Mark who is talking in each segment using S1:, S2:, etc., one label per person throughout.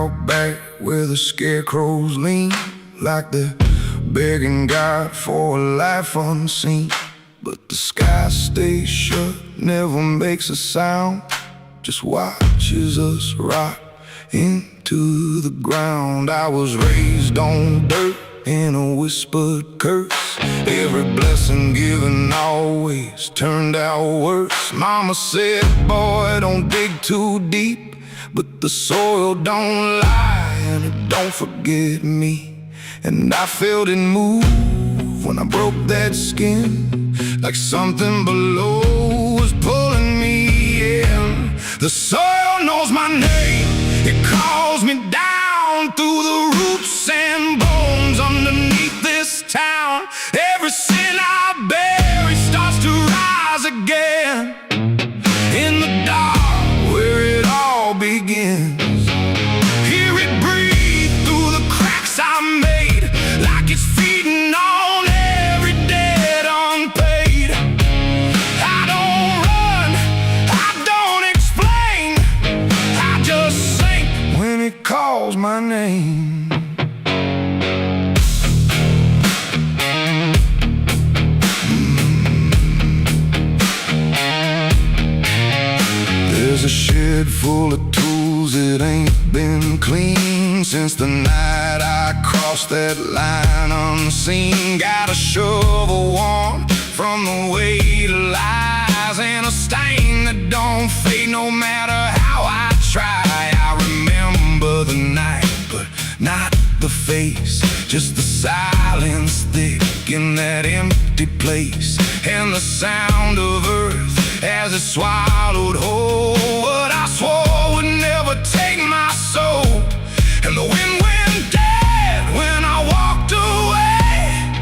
S1: out back where the scarecrows lean, like they're begging God for a life unseen. But the sky stays shut, never makes a sound, just watches us rot into the ground. I was raised on dirt in a whispered curse. Every blessing given always turned out worse. Mama said, boy, don't dig too deep, but the soil don't lie and it don't forget me. And I felt it move when I broke that skin, like something below was pulling me in. The soil knows my name, it calls me down through the roots and bones underneath this town. Every sin I bear, it starts to rise again in the dark where it all begins. Hear it breathe through the cracks I made, like it's feeding on every debt unpaid. I don't run, I don't explain, I just sink when it calls my name. There's a shed full of tools that ain't been clean since the night I crossed that line unseen. Got a shovel worn from the weight of lies, and a stain that don't fade no matter how I try. I remember the night, but not the face, just the silence thick in that empty place, and the sound of earth as it swallowed whole what I swore would never take my soul. And the wind went dead when I walked away,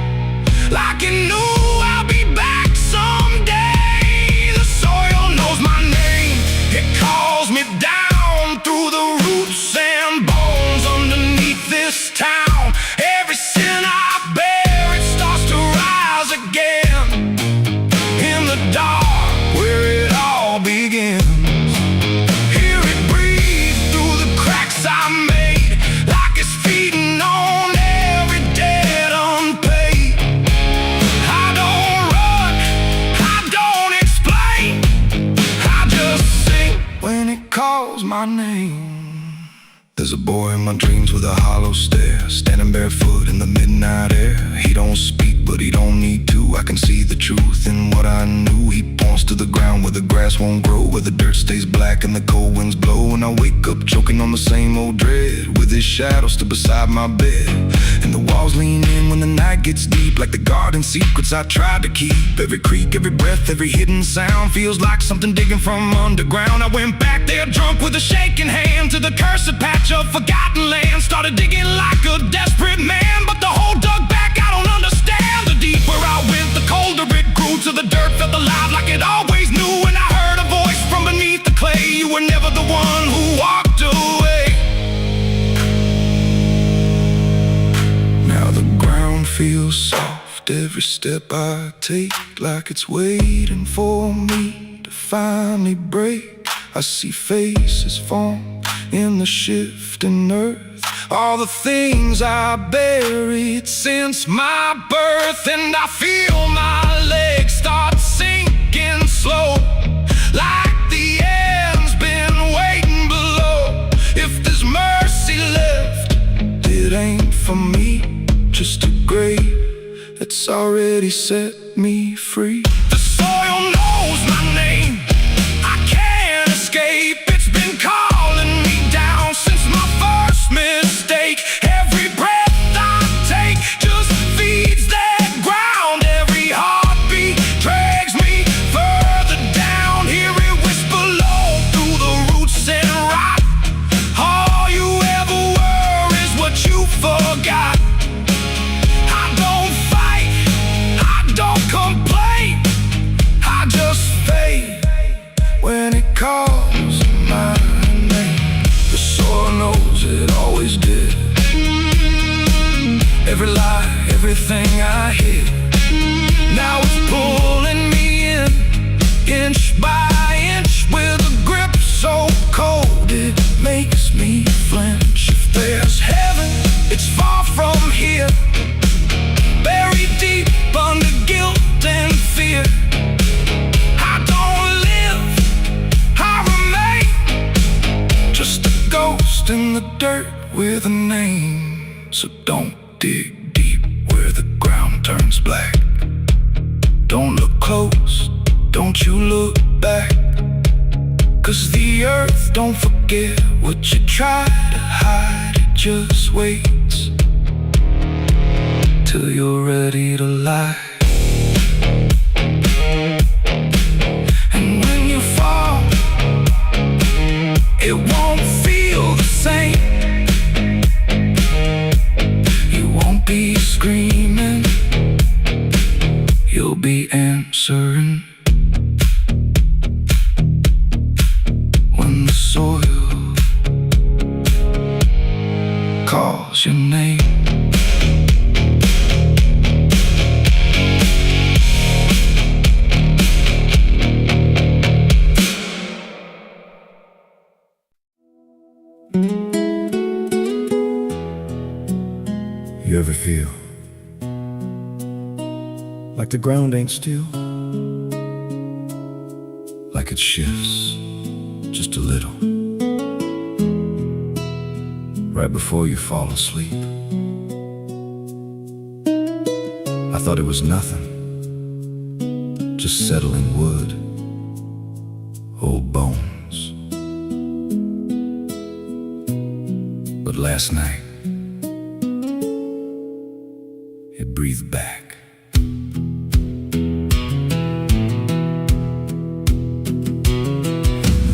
S1: like it knew I'll be back someday. The soil knows my name, it calls me down through the roots and bones underneath this town. Every sin I bear, it starts to rise again in the dark where it all begins. Hear it breathe through the cracks I made, like it's feeding on every debt unpaid. I don't run, I don't explain, I just sing when it calls my name. There's a boy in my dreams with a hollow stare, standing barefoot in the midnight air. He don't speak, but he don't need to. I can see the truth in what I knew. He points to the ground where the grass won't grow, where the dirt stays black and the cold winds blow. And I wake up choking on the same old dread, with his shadow still beside my bed. And the walls lean in when the night gets deep, like the garden secrets I tried to keep. Every creak, every breath, every hidden sound feels like something digging from underground. I went back there drunk with a shaking hand to the cursed patch of forgotten land. Started digging like a desperate man, but the hole dug back, I don't understand. The deeper I went, the colder it grew, till the dirt felt alive like it always knew. And I heard a voice from beneath the clay, you were never the one who walked away. Now the ground feels soft, every step I take, like it's waiting for me to finally break. I see faces form in the shifting earth, all the things I buried since my birth. And I feel my legs start sinking slow, like the end's been waiting below. If there's mercy left, it ain't for me, just a grave that's already set me free. The soil knows my name, I can't escape. It's been calling me down since my first mistake. Every breath I take just feeds that ground. Every heartbeat drags me further down. Hear it whisper low through the roots and rot. All you ever were is what you forgot. I don't fight, I don't complain, I just the dirt with a name. So don't dig deep where the ground turns black. Don't look close, don't you look back. 'Cause the earth don't forget what you try to hide. It just waits till you're ready to lie. And when you fall, it won't feel the same. You won't be screaming, you'll be answering. When the soil calls your name. You ever feel like the ground ain't still? Like it shifts just a little right before you fall asleep. I thought it was nothing, just settling wood, old bones. But last night it breathed back.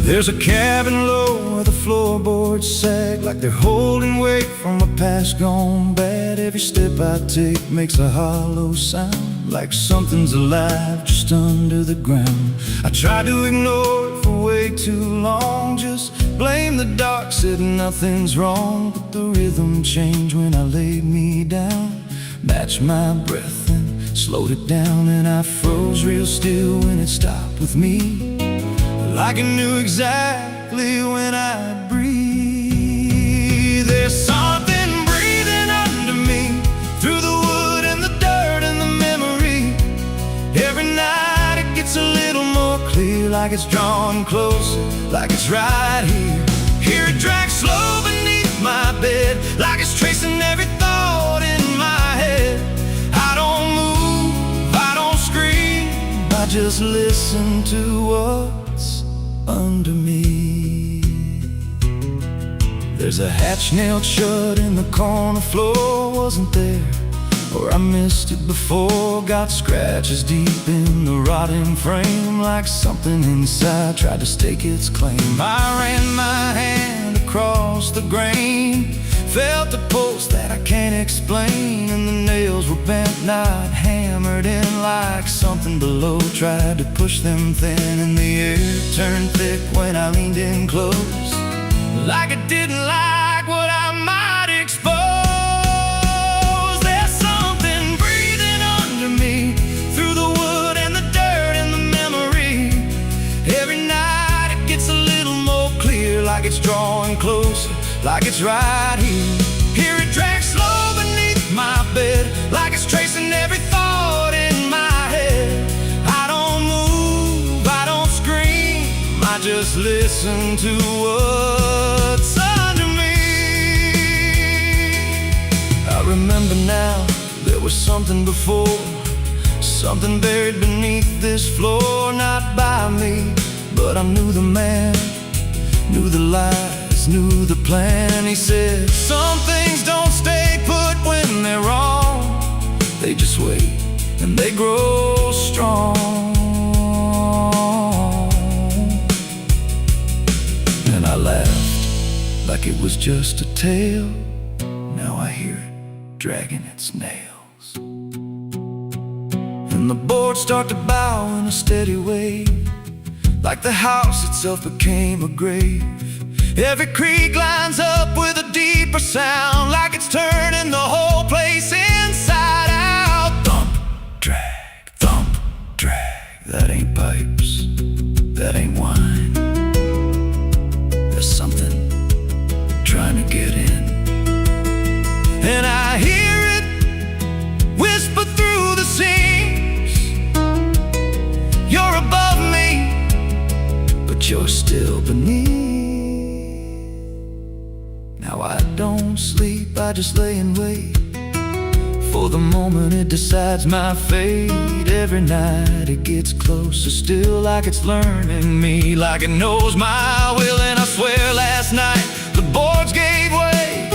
S1: There's a cabin low where the floorboards sag, like they're holding weight from a past gone bad. Every step I take makes a hollow sound, like something's alive just under the ground. I tried to ignore it for way too long, just blame the dark, said nothing's wrong. But the rhythm changed when I laid me down, matched my breath and slowed it down. And I froze real still when it stopped with me, like I knew exactly when I'd breathe. There's something breathing under me, through the wood and the dirt and the memory. Every night it gets a little more clear, like it's drawing closer, like it's right here. Hear it drag slow beneath my bed, like it's tracing every thought in my head. I don't move, I don't scream, I just listen to what's under me. There's a hatch nailed shut in the corner floor, wasn't there, or I missed it before. Got scratches deep in the rotting frame, like something inside tried to stake its claim. I ran my hand across the grain, felt a pulse that I can't explain, and the nails were bent, not hammered in, like something below tried to push them thin. And the air turned thick when I leaned in close, like it didn't like what I might expose. There's something breathing under me, through the wood and the dirt and the memory. Every night it gets a little more clear, like it's drawing closer, like it's right here. Hear it drag slow beneath my bed, like it's tracing every thought in my head. I don't move, I don't scream, I just listen to what's under me. I remember now, there was something before, something buried beneath this floor. Not by me, but I knew the man, knew the lies, knew the plan. He said, some things don't stay put when they're wrong, they just wait and they grow strong. And I laughed like it was just a tale. Now I hear it dragging its nails, and the boards start to bow in a steady wave, like the house itself became a grave. Every creak lines up with a deeper sound, like it's turning the whole place inside out. Thump, drag, that ain't pipes, that ain't wine. There's something trying to get in, and I hear it whisper through the seams. You're above me, but you're still beneath. Now
S2: don't sleep, I just lay and wait for the moment it decides my fate. Every night it gets closer still, like it's learning me, like it knows my will. And I swear last night the boards gave way,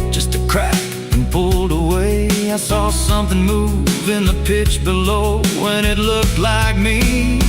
S2: just a crack and pulled away. I saw something move in the pitch below, when it looked like me.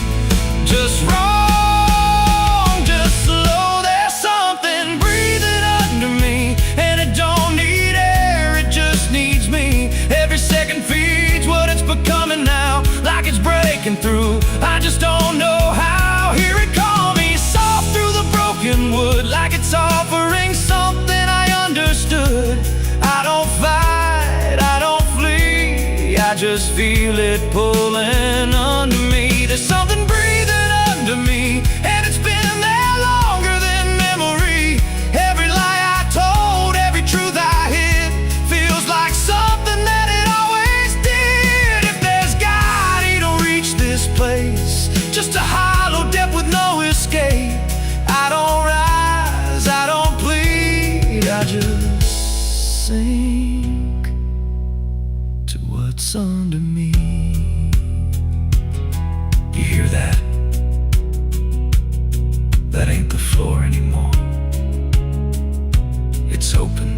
S2: Just wrong, just slow, there's something breathing under me, and it don't need air, it just needs me. Every second feeds what it's becoming now, like it's breaking through, I just don't know how. Here it comes, me soft through the broken wood, like it's offering something I understood. I don't fight, I don't flee, I just feel it pulling under me. There's something breathing under me, and it's been there longer than memory. Every lie I told, every truth I hid, feels like something that it always did. If there's God, he don't reach this place, just a hollow depth with no escape. I don't rise, I don't plead, I just sink to what's under me. You hear that? That ain't the floor anymore. It's open,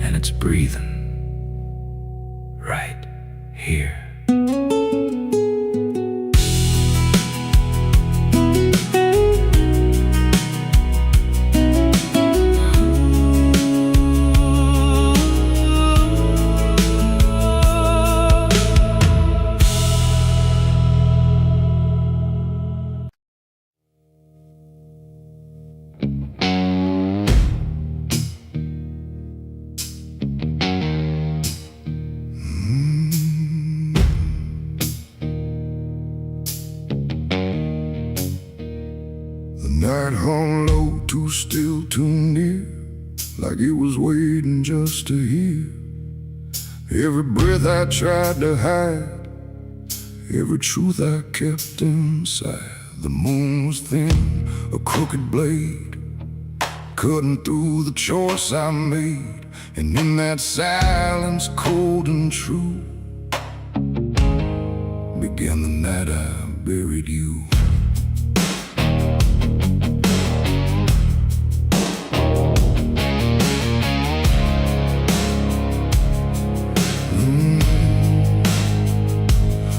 S2: and it's breathing right here.
S1: Night hung low, too still, too near, like it was waiting just to hear. Every breath I tried to hide, every truth I kept inside. The moon was thin, a crooked blade, cutting through the choice I made. And in that silence, cold and true, began the night I buried you.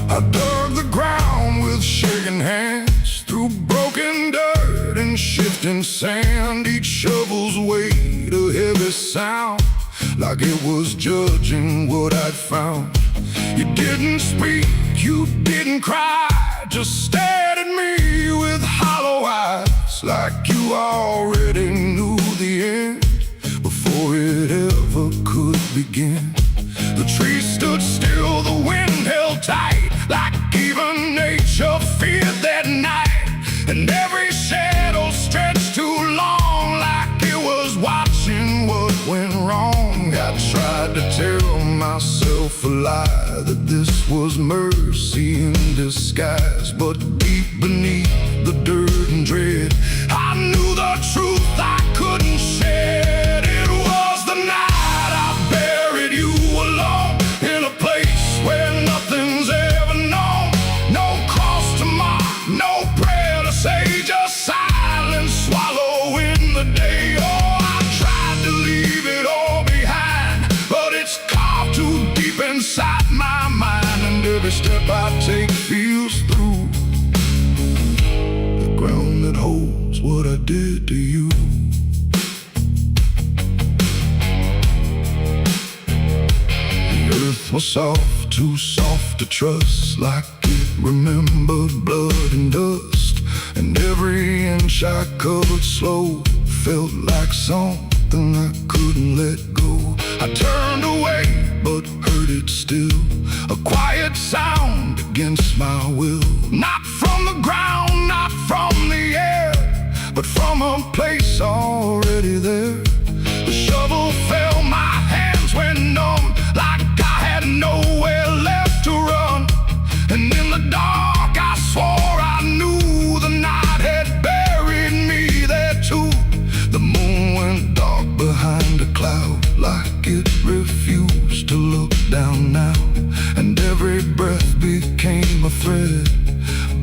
S1: I dug the ground with shaking hands, through broken dirt and shifting sand. Each shovel's weight a heavy sound, like it was judging what I'd found. You didn't speak, you didn't cry, just stared at me with hollow eyes, like you already knew the end before it ever could begin. The trees stood still, the wind held tight, like even nature feared that night. And every shadow stretched too long, like it was watching what went wrong. I tried to tell myself a lie, that this was mercy in disguise. But deep beneath the dirt and dread, I knew the truth I couldn't shed. It was the night I buried you alone, in a place where nothing's ever known. No cross to mark, no prayer to say, just silence swallowing the day. Oh, I tried to leave it all behind, but it's carved too deep inside my mind. And every step I take feels through the ground that holds what I did to you. Was soft, too soft to trust, like it remembered blood and dust. And every inch I covered slow felt like something I couldn't let go. I turned away, but heard it still, a quiet sound against my will. Not from the ground, not from the air, but from a place already there. The shovel fell, my hands went numb, like nowhere left to run. And in the dark I swore I knew the night had buried me there too. The moon went dark, thread,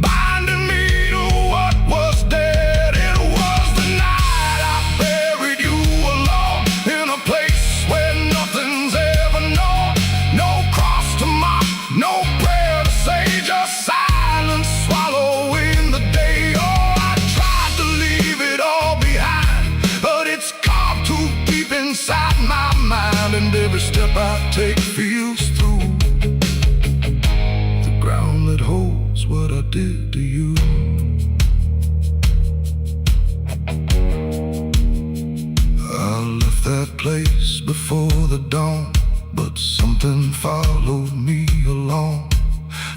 S1: binding me to what was dead. It was the night I buried you alone in a place where nothing's ever known. No cross to mark, no prayer to say, just silence swallowing the day. Oh, I tried to leave it all behind, but it's carved too deep inside my mind, and every step I take feels through the ground that holds what I did to you. I left that place before the dawn, but something followed me along.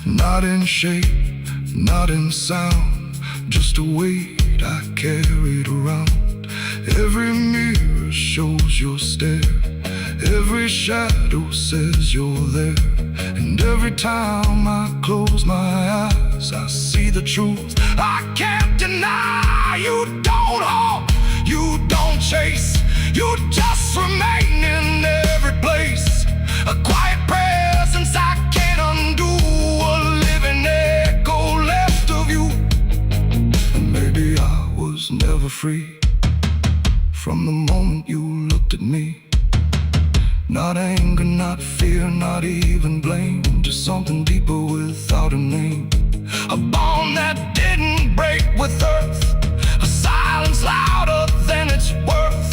S1: Not in shape, not in sound, just a weight I carried around. Every mirror shows your stare, every shadow says you're there. And every time I close my eyes, I see the truth I can't deny. You don't haunt, you don't chase, you just remain in every place. A quiet presence I can't undo, a living echo left of you. And maybe I was never free from the moment you looked at me. Not anger, not fear, not even blame, just something deeper without a name. A bond that didn't break with earth, a silence louder than its worth.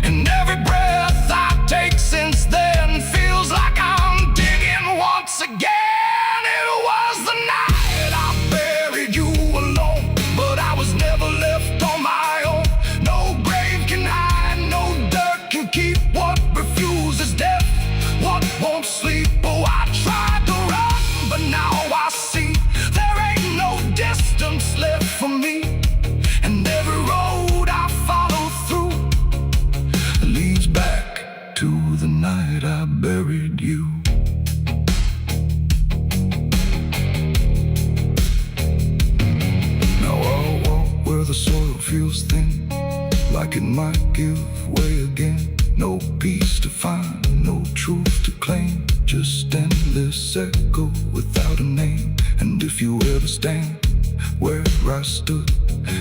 S1: And every breath I take since then feels like I'm digging once again. It was the night I buried you alone, but I was never left on my own. No grave can hide, no dirt can keep what refuses death, what won't sleep. Oh, I tried to run, but now I see there ain't no distance left for me. And every road I follow through leads back to the night I buried you. Now I'll walk where the soil feels thin, like it might give way again. No peace to find, no truth to claim, just endless echo without a name. And if you ever stand where I stood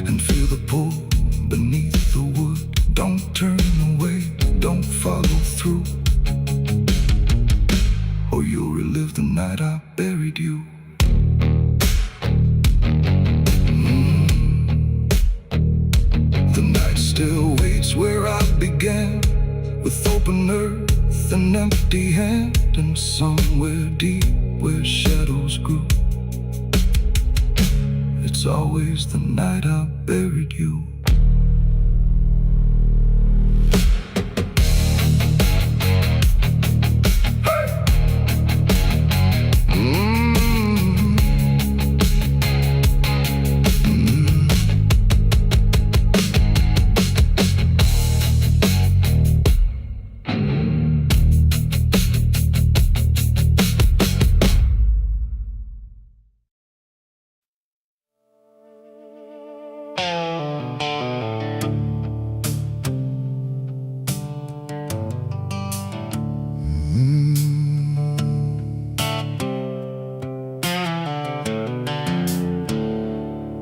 S1: and feel the pull beneath the wood, don't turn away, don't follow through, or you'll relive the night I buried you. The night still waits where I began, with open earth and empty hand, and somewhere deep where shadows grew, it's always the night I buried you.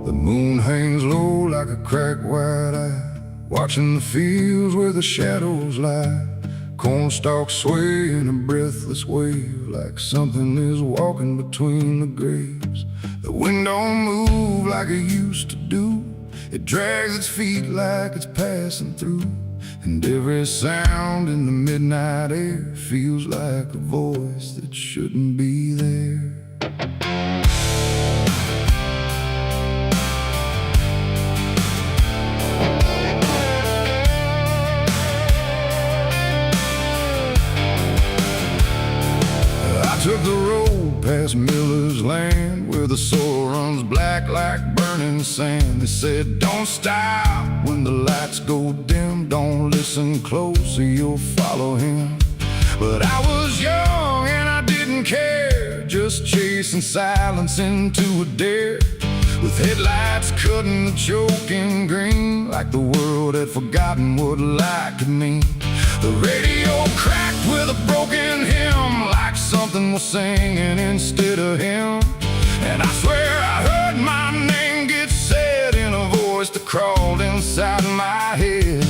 S1: The moon hangs low like a cracked white eye, watching the fields where the shadows lie. Corn stalks sway in a breathless wave, like something is walking between the graves. The wind don't move like it used to do, it drags its feet like it's passing through. And every sound in the midnight air feels like a voice that shouldn't be there. Took the road past Miller's land, where the soil runs black like burning sand. They said, don't stop when the lights go dim, don't listen close or you'll follow him. But I was young and I didn't care, just chasing silence into a dare. With headlights cutting the choking green, like the world had forgotten what light could mean. The radio cracked with a broken hymn, like something was singing instead of him. And I swear I heard my name get said in a voice that crawled inside my head.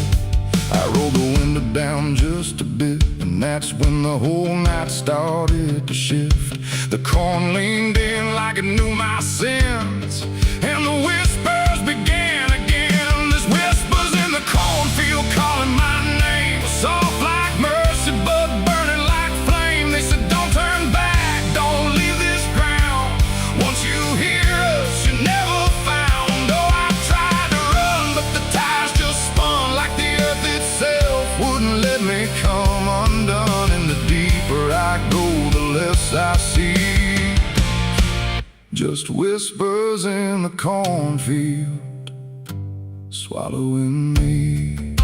S1: I rolled the window down just a bit, and that's when the whole night started to shift. The corn leaned in like it knew my sins, and the whispers began again. There's whispers in the cornfield calling my name, soft like mercy but burning like flame. They said don't turn back, don't leave this ground. Once you hear us, you're never found. Oh, I tried to run, but the tires just spun like the earth itself wouldn't let me come undone. And the deeper I go, the less I see. Just whispers in the cornfield, swallowing me.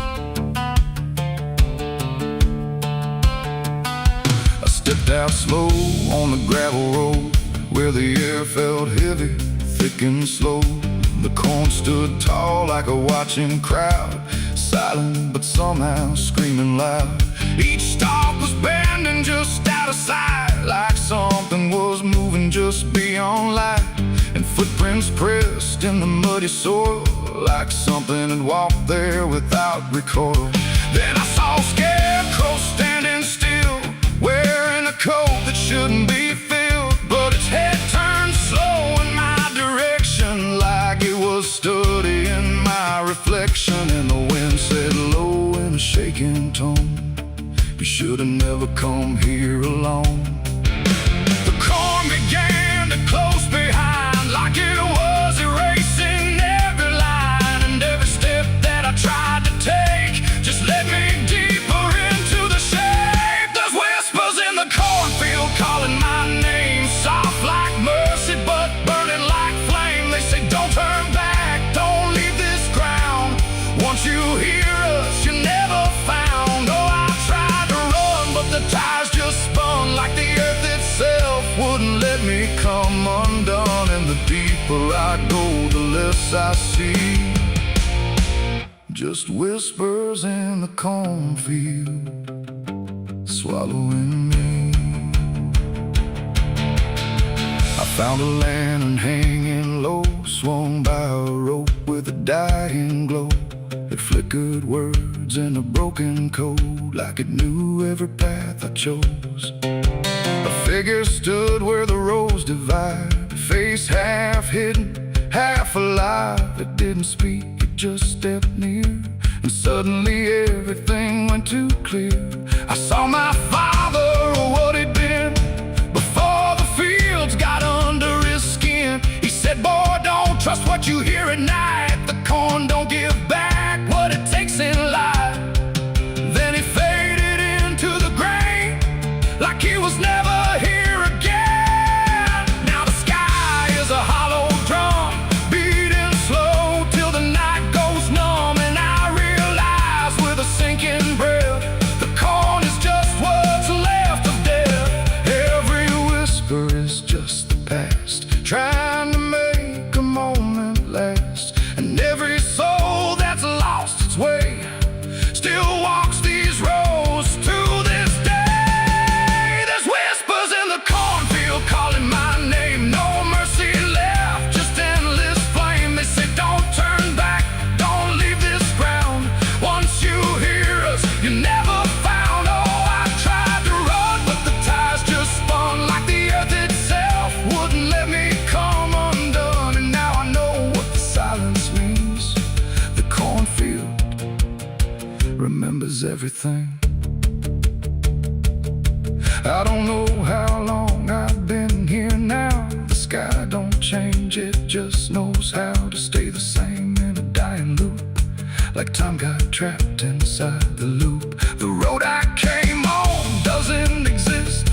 S1: I stepped out slow on the gravel road, where the air felt heavy, thick and slow. The corn stood tall like a watching crowd, silent but somehow screaming loud. Each stalk was bending just out of sight, like something was moving just beyond light. And footprints pressed in the muddy soil, like something had walked there without recoil. Then I saw a scarecrow standing still, wearing a coat that shouldn't be filled, but its head turned slow in my direction, like it was studying my reflection. And the wind said low in a shaking tone, you should have never come here alone. The corn began to close behind, like it was erasing every line. And every step that I tried to take just led me deeper into the shade. There's whispers in the cornfield calling my name, soft like mercy but burning like flame. They say don't turn back, don't leave this ground. Once you hear us, you're never found. Oh, I tried to run, but the tires just spun like the earth itself wouldn't let me come undone. And the deeper I go, the less I see. Just whispers in the cornfield, swallowing me. I found a lantern hanging low, swung by a rope with a dying glow. It flickered words in a broken code, like it knew every path I chose. A figure stood where the roads divide, face half hidden, half alive. It didn't speak, it just stepped near, and suddenly everything went too clear. I saw my father, or what he'd been, before the fields got under his skin. He said, boy, don't trust what you hear at night. The corn don't give back what it takes in life. Then he faded into the grain, like he was never here again. Now the sky is a hollow drum, beating slow till the night goes numb. And I realize with a sinking breath, the corn is just what's left of death. Every whisper is just the past, trying to make a moment last. And every soul that's lost its way still walks these roads to this day. There's whispers in the cornfield calling my name, no mercy left, just endless flame. They say don't turn back, don't leave this ground. Once you hear us, you're never found. Oh, I tried to run, but the tires just spun like the earth itself wouldn't let me come undone. And now I know what the silence means. The cornfield remembers everything. I don't know how long I've been here now. The sky don't change, it just knows how to stay the same in a dying loop, like time got trapped inside the loop. The road I came on doesn't exist,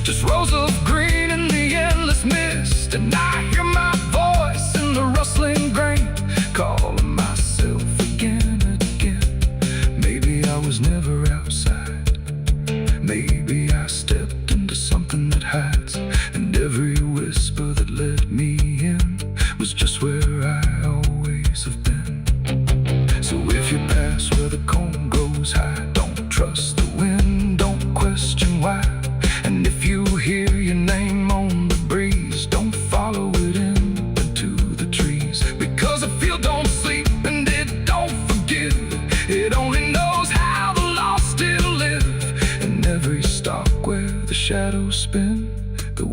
S1: just rows of green in the endless mist. And I hear my voice in the rustling grain, calling myself again and again. Maybe I was never outside, maybe I stepped into something that hides. And every whisper that led me in was just where I always have been. So if you pass where the corn goes high, don't trust the wind, don't question why. And if you hear your name on the breeze, don't follow it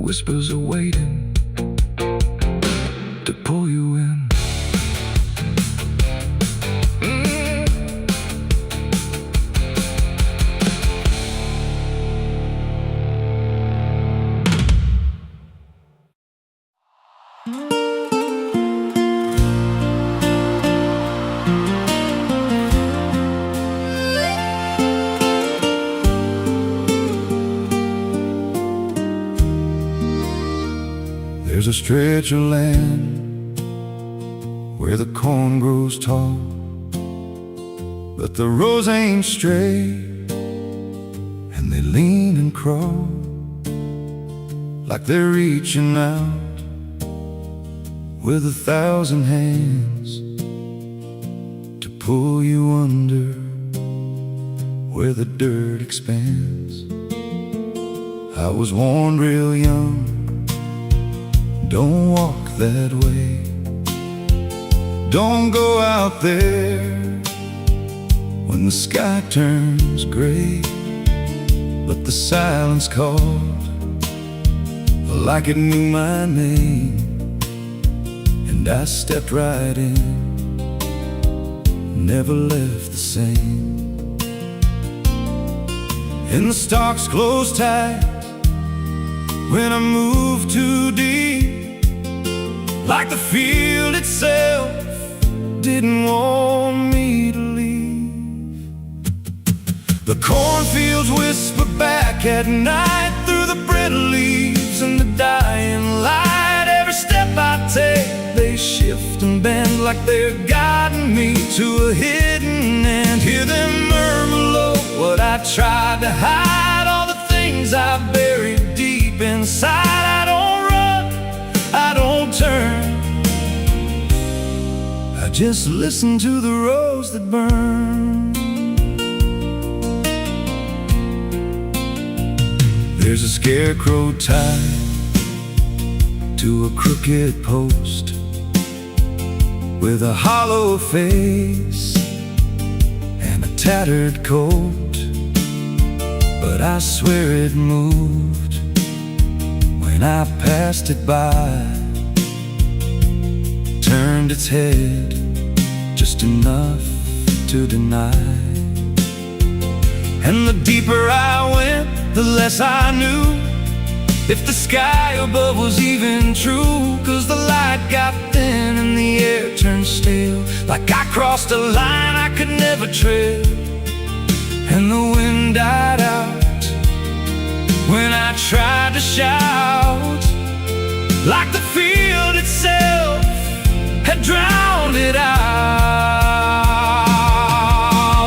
S2: whispers are waiting to pull you in.
S1: There's a stretch of land where the corn grows tall, but the rows ain't straight, and they lean and crawl like they're reaching out with 1,000 hands to pull you under where the dirt expands. I was warned real young, don't walk that way, don't go out there when the sky turns gray. But the silence called like it knew my name, and I stepped right in, never left the same. And the stalks closed tight when I moved too deep, like the field itself didn't want me to leave. The cornfields whisper back at night through the brittle leaves and the dying light. Every step I take, they shift and bend like they're guiding me to a hidden end. Hear them murmur low what I tried to hide, all the things I buried deep inside. I don't run, I don't turn, I just listen to the rows that burn. There's a scarecrow tied to a crooked post with a hollow face and a tattered coat, but I swear it moved when I passed it by, turned its head just enough to deny. And the deeper I went, the less I knew if the sky above was even true. 'Cause the light got thin and the air turned stale, like I crossed a line I could never tread. And the wind died out when I tried to shout, like the field itself had drowned it out.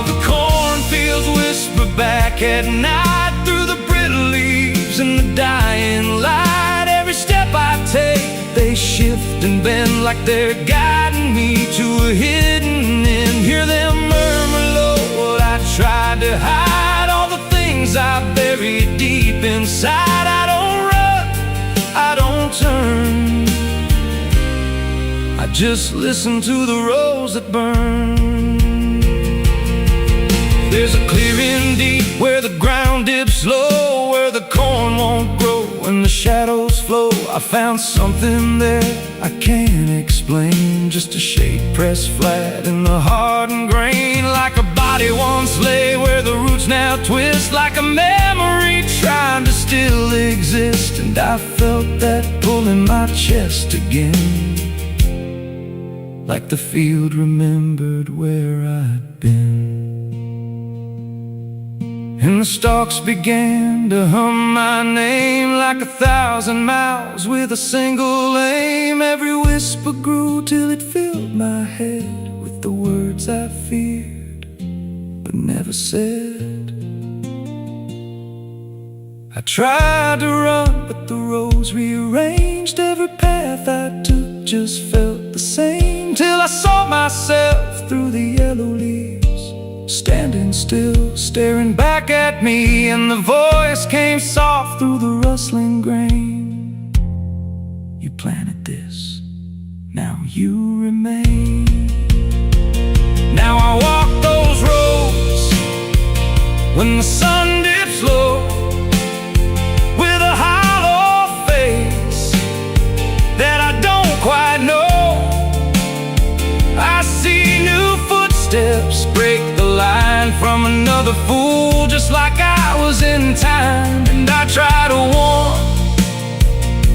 S1: The cornfields whisper back at night through the brittle leaves and the dying light. Every step I take, they shift and bend like they're guiding me to a hidden end. Hear them murmur low what I tried to hide, all the things I buried deep inside. I don't run, I don't turn, I just listen to the rows that burn. There's a clearing deep where the ground dips low, where the corn won't grow and the shadows flow. I found something there I can't explain, just a shape pressed flat in the hardened grain, like a body once lay where the roots now twist, like a memory trying to still exist. And I felt that pull in my chest again, like the field remembered where I'd been. And the stalks began to hum my name like 1,000 mouths with a single aim. Every whisper grew till it filled my head with the words I feared but never said. I tried to run, but the roads rearranged. Every path I took just felt the same, till I saw myself through the yellow leaves, standing still, staring back at me. And the voice came soft through the rustling grain: you planted this, now you remain. Now I walk those roads when the sun dips low, with a hollow face
S2: another fool, just like I was in time. And I try to warn,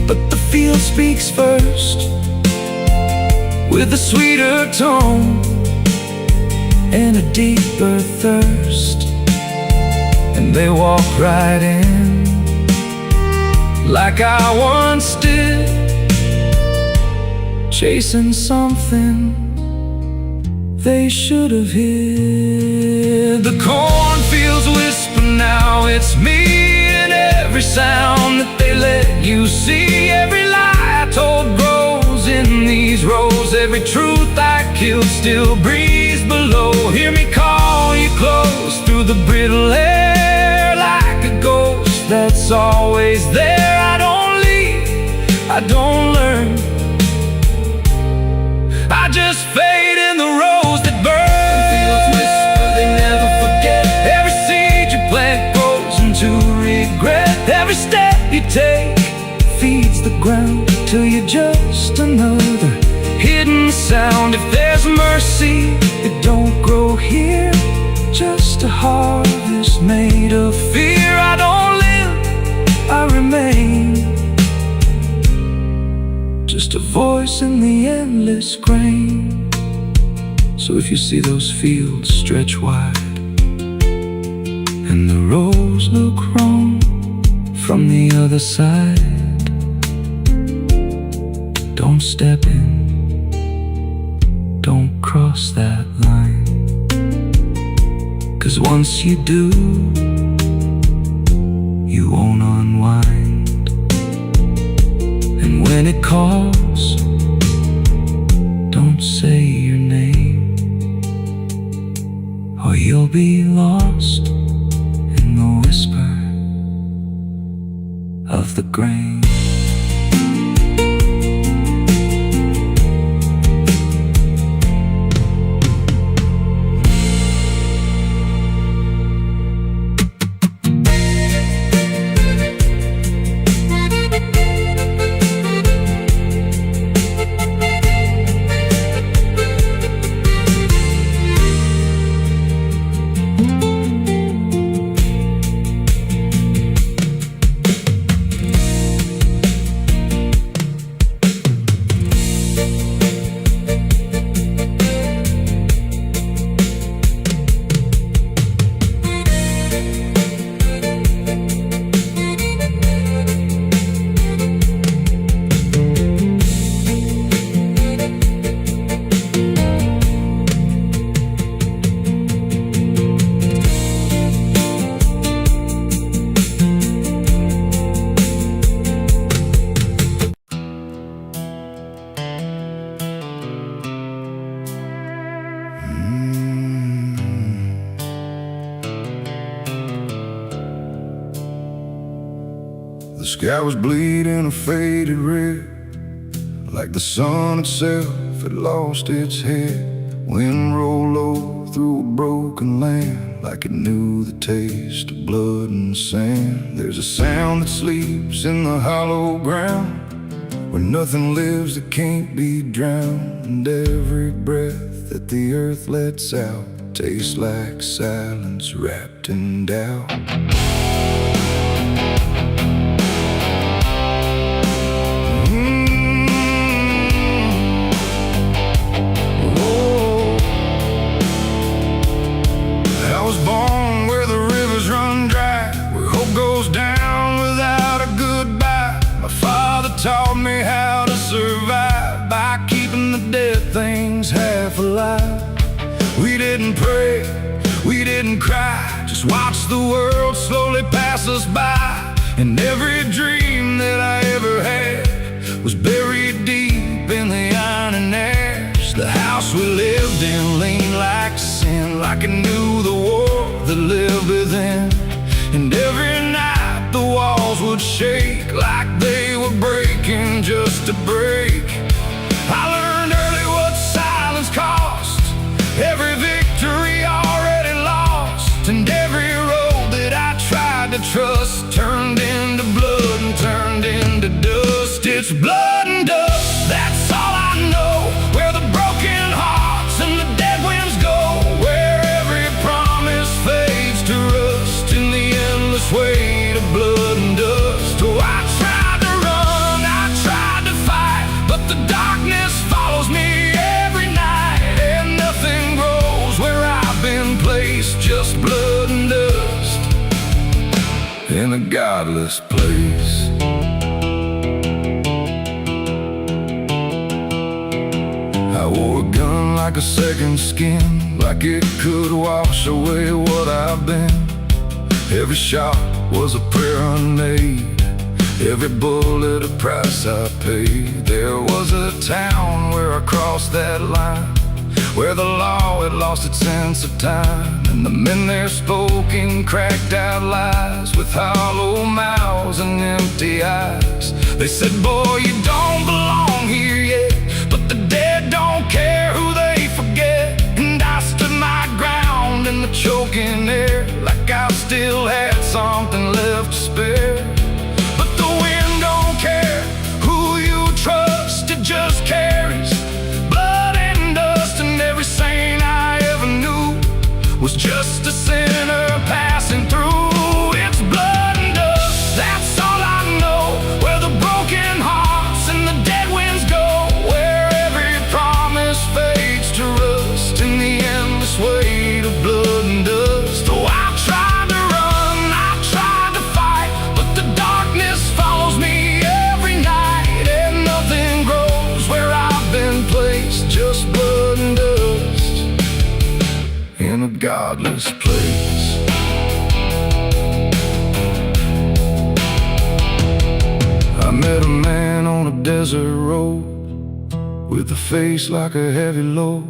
S2: but the field speaks first, with a sweeter tone and a deeper thirst. And they walk right in, like I once did, chasing something they should have hid. The cornfields whisper now, it's me, and every sound that they let you see. Every lie I told grows in these rows. Every truth I killed still breathes below. Hear me call you close through the brittle air, like a ghost that's always there. I don't leave, I don't learn, I just fade in the rose that burn. Fields whisper, they never forget. Every seed you plant grows into regret. Every step you take feeds the ground till you're just another hidden sound. If there's mercy, it don't grow here, just a harvest made of fear. I don't live, I remain, just a voice in the endless grain. So if you see those fields stretch wide, and the rows look wrong from the other side, don't step in, don't cross that line. 'Cause once you do, you won't unwind. And when it calls, don't say your name, or you'll be lost in the whisper of the grain.
S1: The sky was bleeding a faded red, like the sun itself had lost its head. Wind rolled low through a broken land, like it knew the taste of blood and sand. There's a sound that sleeps in the hollow ground, where nothing lives that can't be drowned. And every breath that the earth lets out tastes like silence wrapped in doubt.
S2: Taught me how to survive by keeping the dead things half alive. We didn't pray, we didn't cry, just watch the world slowly pass us by. And every dream that I ever had was buried deep in the iron and ash. The house we lived in leaned like sin, like it knew the war that lived within. And every night the walls would shake like they were breaking just to break. I learned early what silence cost, every victory already lost. And every road that I tried to trust turned into blood and turned into dust. It's blood and dust, that's all I know. Where the broken hearts and the dead winds go, where every promise fades to
S1: in a godless place. I wore a gun like a second skin, like it could wash away what I've been. Every shot was a prayer unmade, every bullet a price I paid. There was a town where I crossed that line, where the law had lost its sense of time, and the men there spoke in cracked out lies, with hollow mouths and empty eyes. They said, boy, you don't belong here yet, but the dead don't care who they forget. And I stood my ground in the choking air, like I still had something left to spare. But the wind don't care who you trust, it just carries blood and dust. And every saint I ever knew was just a sinner passing through. It's blood and dust, that's all I know, where the broken hearts and the dead winds go, where every promise fades to rust in the endless weight of blood and dust. Oh, I tried to run, I tried to fight, but the darkness follows me every night, and nothing grows where I've been placed, just blood and dust in a godless place. I met a man on a desert road, with a face like a heavy load.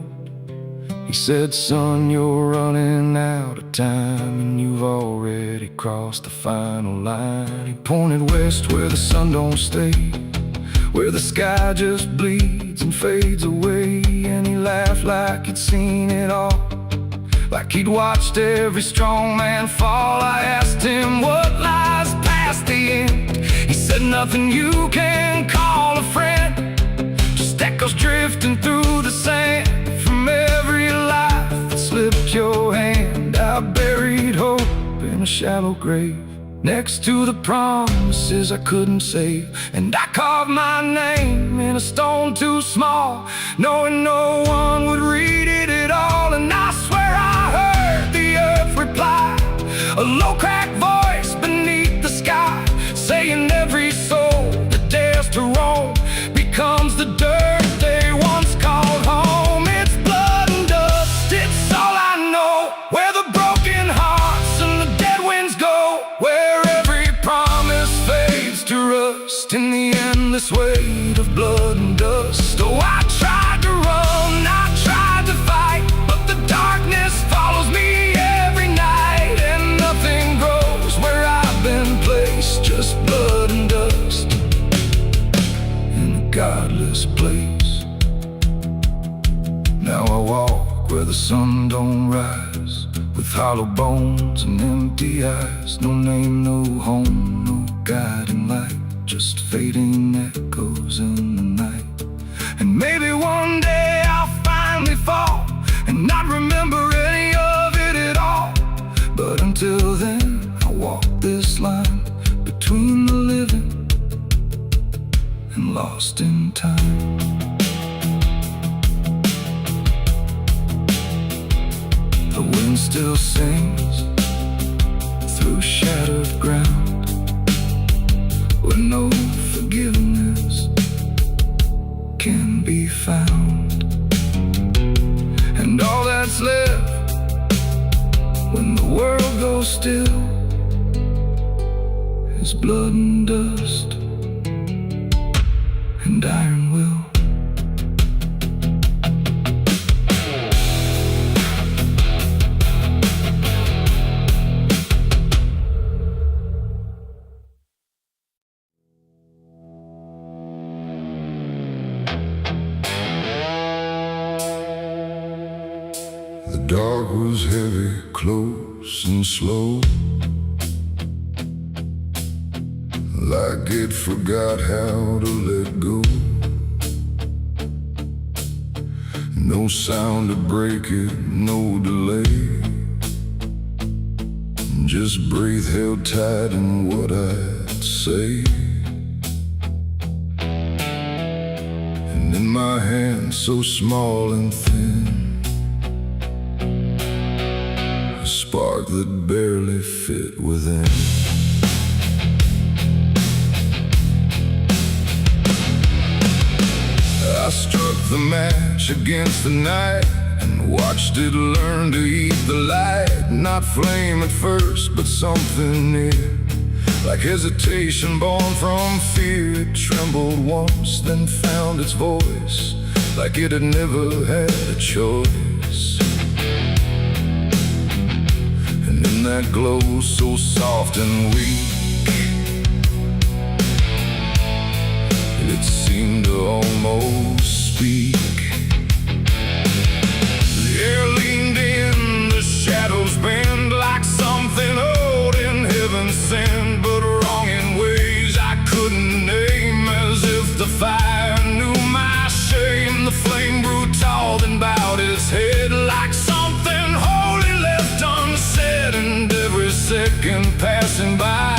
S1: He said, son, you're running out of time, and you've already crossed the final line. He pointed west where the sun don't stay, where the sky just bleeds and fades away. And he laughed like he'd seen it all, like he'd watched every strong man fall. I asked him what lies past the end. He said, nothing you can call a friend, just echoes drifting through the sand from every life that slipped your hand. I buried hope in a shallow grave, next to the promises I couldn't save. And I carved my name in a stone too small, knowing no one would read it at all. And I swear I heard the earth reply, a low cracked voice beneath the sky, saying every soul that dares to roam becomes the dirt they once called home. It's blood and dust, it's all I know, where the broken hearts and the dead winds go, where every promise fades to rust in the endless weight of blood and dust. Oh, I tried to run, I tried to fight, but the darkness follows me every night, and nothing grows where I've been placed, just blood and dust in a godless place. Now I walk where the sun don't rise, with hollow bones and empty eyes. No name, no home, no guiding light, just fading echoes in the night. And maybe one day I'll finally fall and not remember any of it at all. But until then, I walk this line between the living and lost in time. The wind still sings through shattered ground, where no forgiveness can be found. And all that's left when the world goes still is blood and dust and iron will. The dark was heavy, close and slow, like it forgot how to let go. No sound to break it, no delay, just breath held tight in what I'd say. And in my hand so small and thin, a spark that barely fit within. struck the match against the night and watched it learn to eat the light. Not flame at first, but something near, like hesitation born from fear. It trembled once, then found its voice, like it had never had a choice. And in that glow so soft and weak, it seemed to almost speak. The air leaned in, the shadows bend, like something old in heaven sent, but wrong in ways I couldn't name. As if the fire knew my shame, the flame grew tall, then bowed its head, like something holy left unsaid. And every second passing by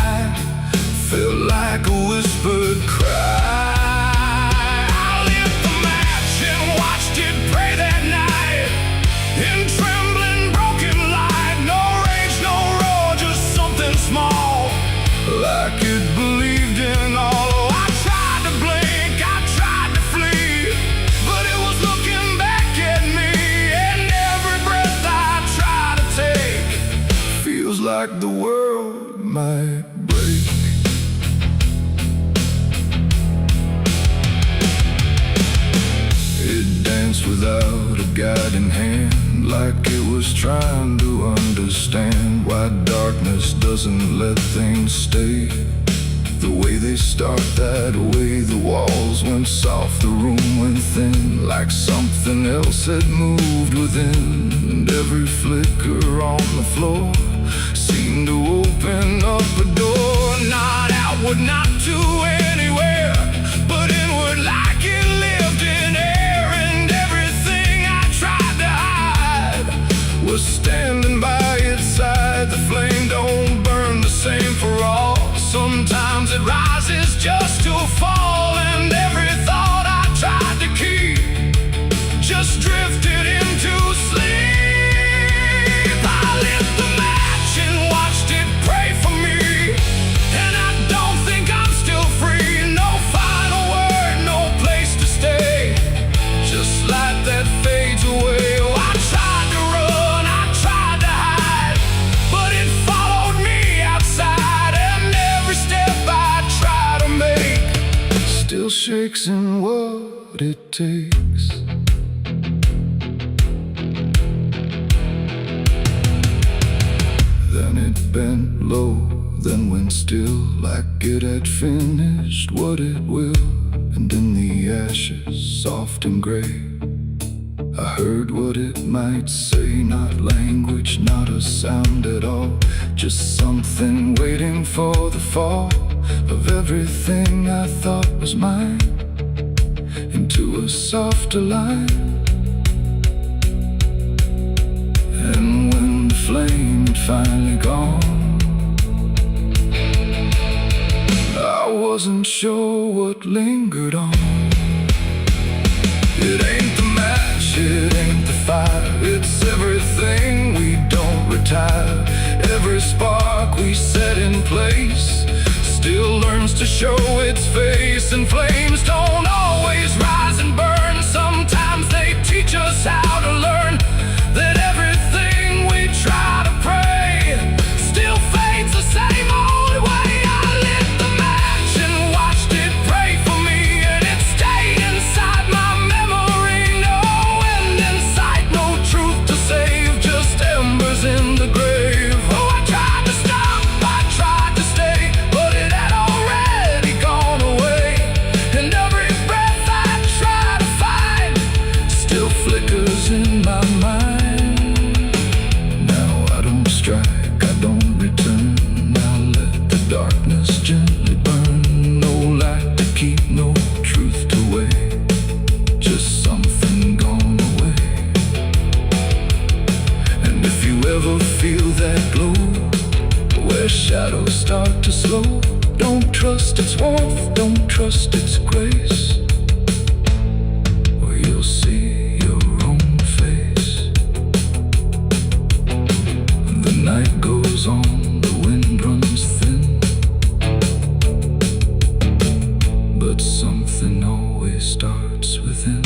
S1: felt like a whispered cry. In trembling, broken light, no rage, no roar, just something small, like it believed in all. Oh, I tried to blink, I tried to flee, but it was looking back at me. And every breath I try to take feels like the world might break. It danced without a guiding hand, like it was trying to understand why darkness doesn't let things stay the way they start. That way the walls went soft, the room went thin, like something else had moved within. And every flicker on the floor seemed to open up a door, not outward, not to anywhere, but inward, like it lived in air. Was standing by its side. The flame don't burn the same for all. Sometimes it rises just to fall, and every thought I tried to keep just drifted into sleep. I lit the match and watched it pray for me, and I don't think I'm still free. No final word, no place to stay, just light that fades away. Oh, I tried to run, still shakes in what it takes. Then it bent low, then went still, like it had finished what it will. And in the ashes, soft and gray, I heard what it might say. Not language, not a sound at all, just something waiting for the fall of everything I thought was mine into a softer line. And when the flame had finally gone, I wasn't sure what lingered on. It ain't the match, it ain't the fire, it's everything we don't retire. Every spark we set in place still learns to show its face. And flames don't always rise and burn, sometimes they teach us how to learn that everything we try to pray still fades the same old way. I lit the match and watched it pray for me, and it stayed inside my memory. No end in sight, no truth to save, just embers in the grave. Oh, I tried to stop, I tried to stay, but it had already gone away. And every breath I try to find still flickers in my mind. Now I don't strike, I don't return, I let the darkness gently burn. No light to keep, no truth to weigh, just something gone away. And if you ever feel that glow, where shadows start to slow, don't trust its warmth, don't trust its grace, or you'll see your own face. The night goes on, the wind runs thin, but something always starts within.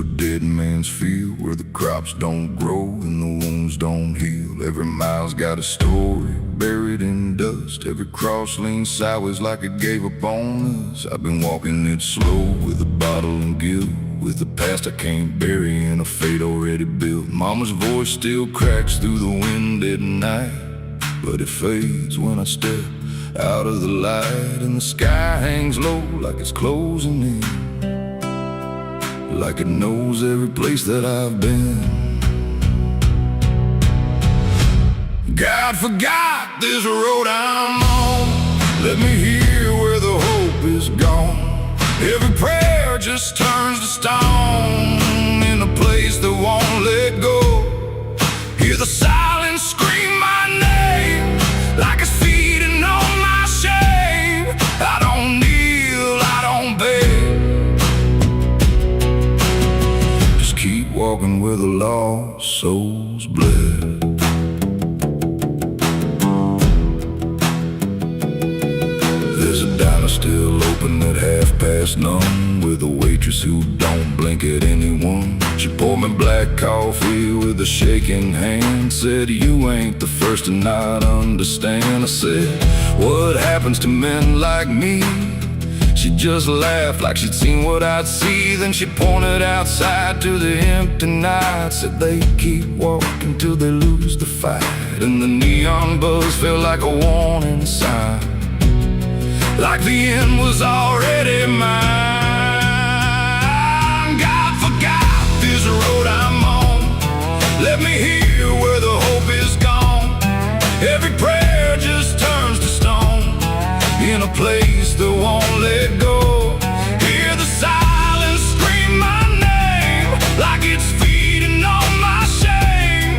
S1: a dead man's field, where the crops don't grow and the wounds don't heal. Every mile's got a story buried in dust. Every cross leans sideways like it gave up on us. I've been walking it slow with a bottle and guilt, with the past I can't bury and a fate already built. Mama's voice still cracks through the wind at night, but it fades when I step out of the light. And the sky hangs low like it's closing in, like it knows every place that I've been. God forgot this road I'm on. Let me hear where the hope is gone. Every prayer just turns to stone in a place that won't let go. Hear the silence scream my name like it's feeding on my shame. I don't kneel, I don't beg, just keep walking where the lost souls bled. There's a diner still open at 9:30, with a waitress who don't blink at anyone. She poured me black coffee with a shaking hand, said, "You ain't the first to not understand." I said, "What happens to men like me?" She just laughed like she'd seen what I'd see. Then she pointed outside to the empty night, said they keep walking till they lose the fight. And the neon buzz felt like a warning sign, like the end was already mine. God forgot this road I'm on. Let me hear where the hope is gone. Every prayer just turns to stone in a place that won't let go. Hear the silence scream my name like it's feeding on my shame.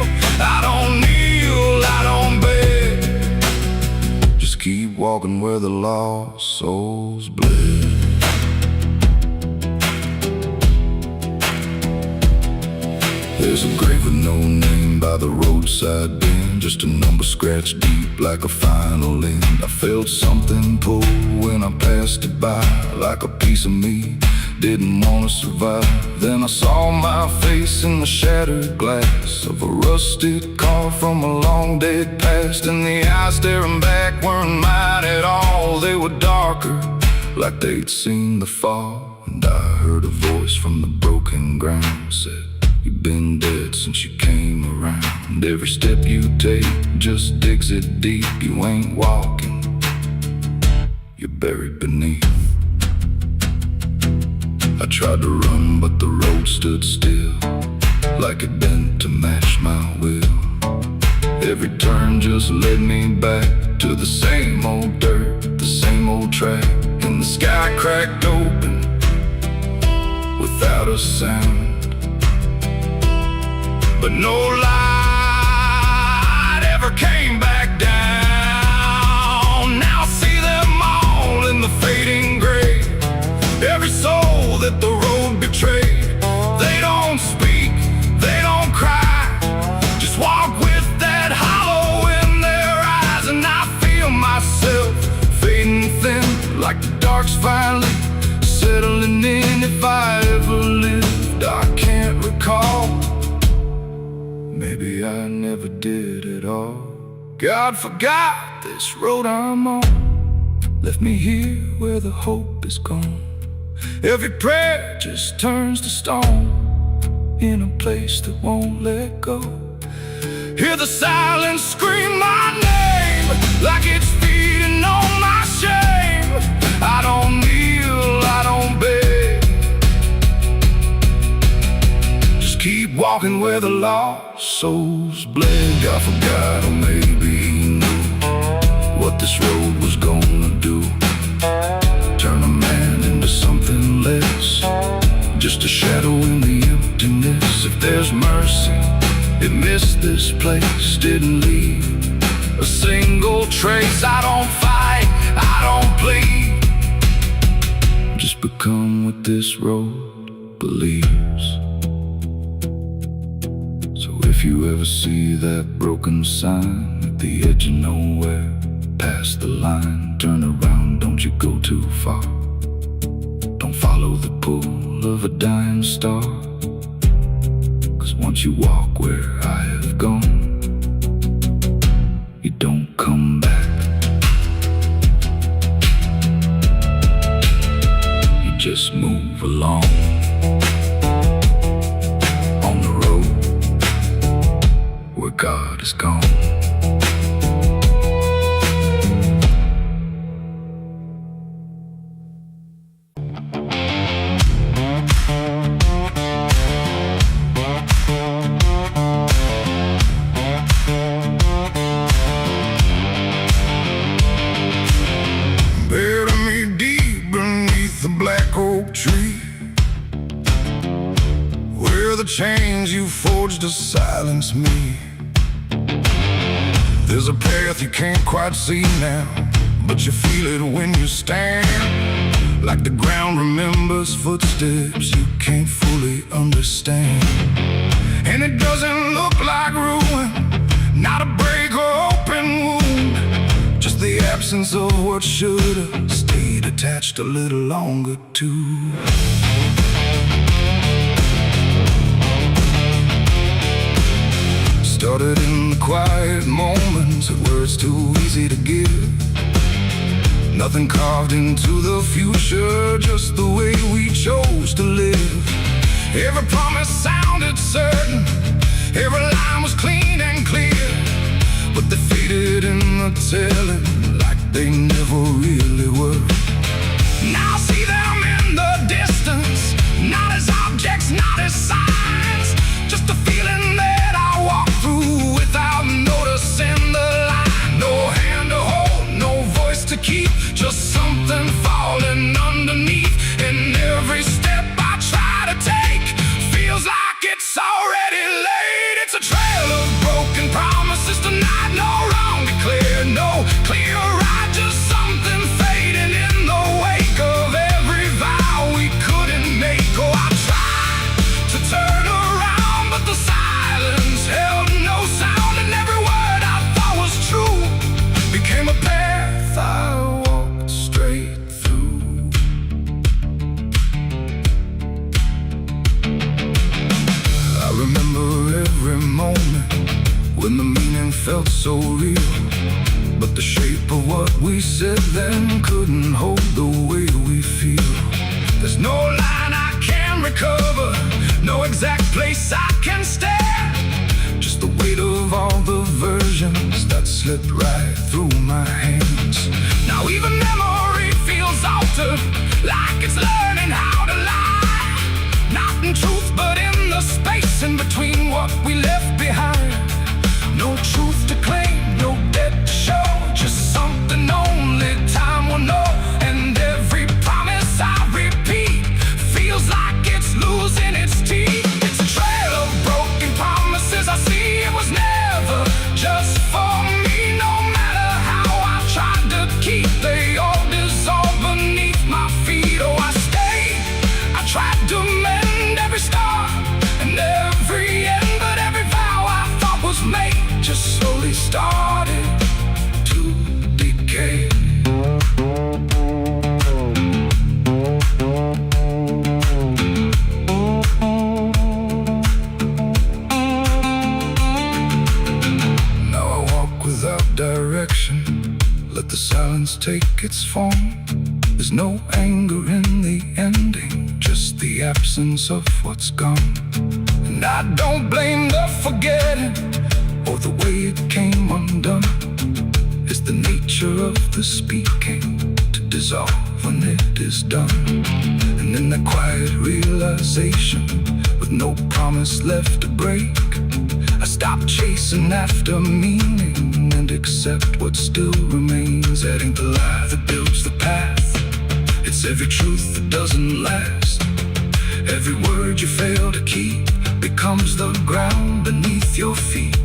S1: I don't kneel, I don't beg, just keep walking where the lost souls bled. There's a grave with no name by the roadside bend, just a number scratched deep like a final end. I felt something pull when I passed it by, like a piece of me didn't want to survive. Then I saw my face in the shattered glass of a rusted car from a long dead past, and the eyes staring back weren't mine at all. They were darker, like they'd seen the fall. And I heard a voice from the broken ground, said, "You've been dead since you came around. Every step you take just digs it deep. You ain't walking, you're buried beneath." I tried to run, but the road stood still, like it bent to match my will. Every turn just led me back to the same old dirt, the same old track. And the sky cracked open without a sound, but no light ever came back down. Now I see them all in the fading gray, every soul that the road betrayed. They don't speak, they don't cry, just walk with that hollow in their eyes. And I feel myself fading thin, like the dark's finally settling in. If I ever lived, I can't recall. Maybe I never did at all. God forgot this road I'm on. Left me here where the hope is gone. Every prayer just turns to stone in a place that won't let go. Hear the silence scream my name like it's feeding on my shame. I don't kneel, I don't beg, just keep walking where the lost souls bled. God forgot, or maybe he knew what this road was gonna do. Turn a man into something less, just a shadow in the emptiness. If there's mercy, it missed this place, didn't leave a single trace. I don't fight, I don't plead, just become what this road believes. So if you ever see that broken sign at the edge of nowhere, past the line, turn around, don't you go too far. Don't follow the pull of a dying star.
S2: once you walk where I have gone, you don't come back. You just move along on the road where God is gone.
S1: Bury me deep beneath the black oak tree, where the chains you forged to silence me. There's a path you can't quite see now, but you feel it when you stand. Like the ground remembers footsteps you can't fully understand. And it doesn't look like ruin, not a break or open wound, just the absence of what should've stayed attached a little longer too. Started in the quiet moments where it's too easy to give. Nothing carved into the future, just the way we chose to live. Every promise sounded certain, every line was clean and clear, but they faded in the telling like they never really were. Now I see them in the distance, not as objects, not as signs, just a feeling that I walk through without noticing the line. No hand to hold, no voice to keep, just something falling underneath. And every step I try to take feels like it's already late. It's a trail of broken promises tonight, no wrong declared, no clear right, just something fading in the wake of every vow we couldn't make. Oh, I tried to turn around, but the silence held no sound, and every word I thought was true became a path I walked straight through. I remember every moment when the meaning felt so real, but the shape of what we said then couldn't hold the way we feel. There's no line I can recover, no exact place I can stand, just the weight of all the versions that slipped right through my hands. Now even memory feels altered, like it's learning how to lie, not in truth but in the space in between what we left behind. No truth to claim, no debt to show, just something only time will know. And every promise I repeat feels like it's losing its teeth. It's a trail of broken promises I see, it was never just for me. No matter how I tried to keep, they all dissolved beneath my feet. Oh, I stayed, I tried to mend every star and every end, but every vow I thought was made just slowly started to decay. Now I walk without direction, let the silence take its form. There's no anger in the ending, just the absence of what's gone. And I don't blame the forgetting or the way it came undone. It's the nature of the speaking to dissolve when it is done. And in that quiet realization, with no promise left to break, I stop chasing after meaning and accept what still remains. That ain't the lie that builds the path, it's every truth that doesn't last. Every word you fail to keep becomes the ground beneath your feet.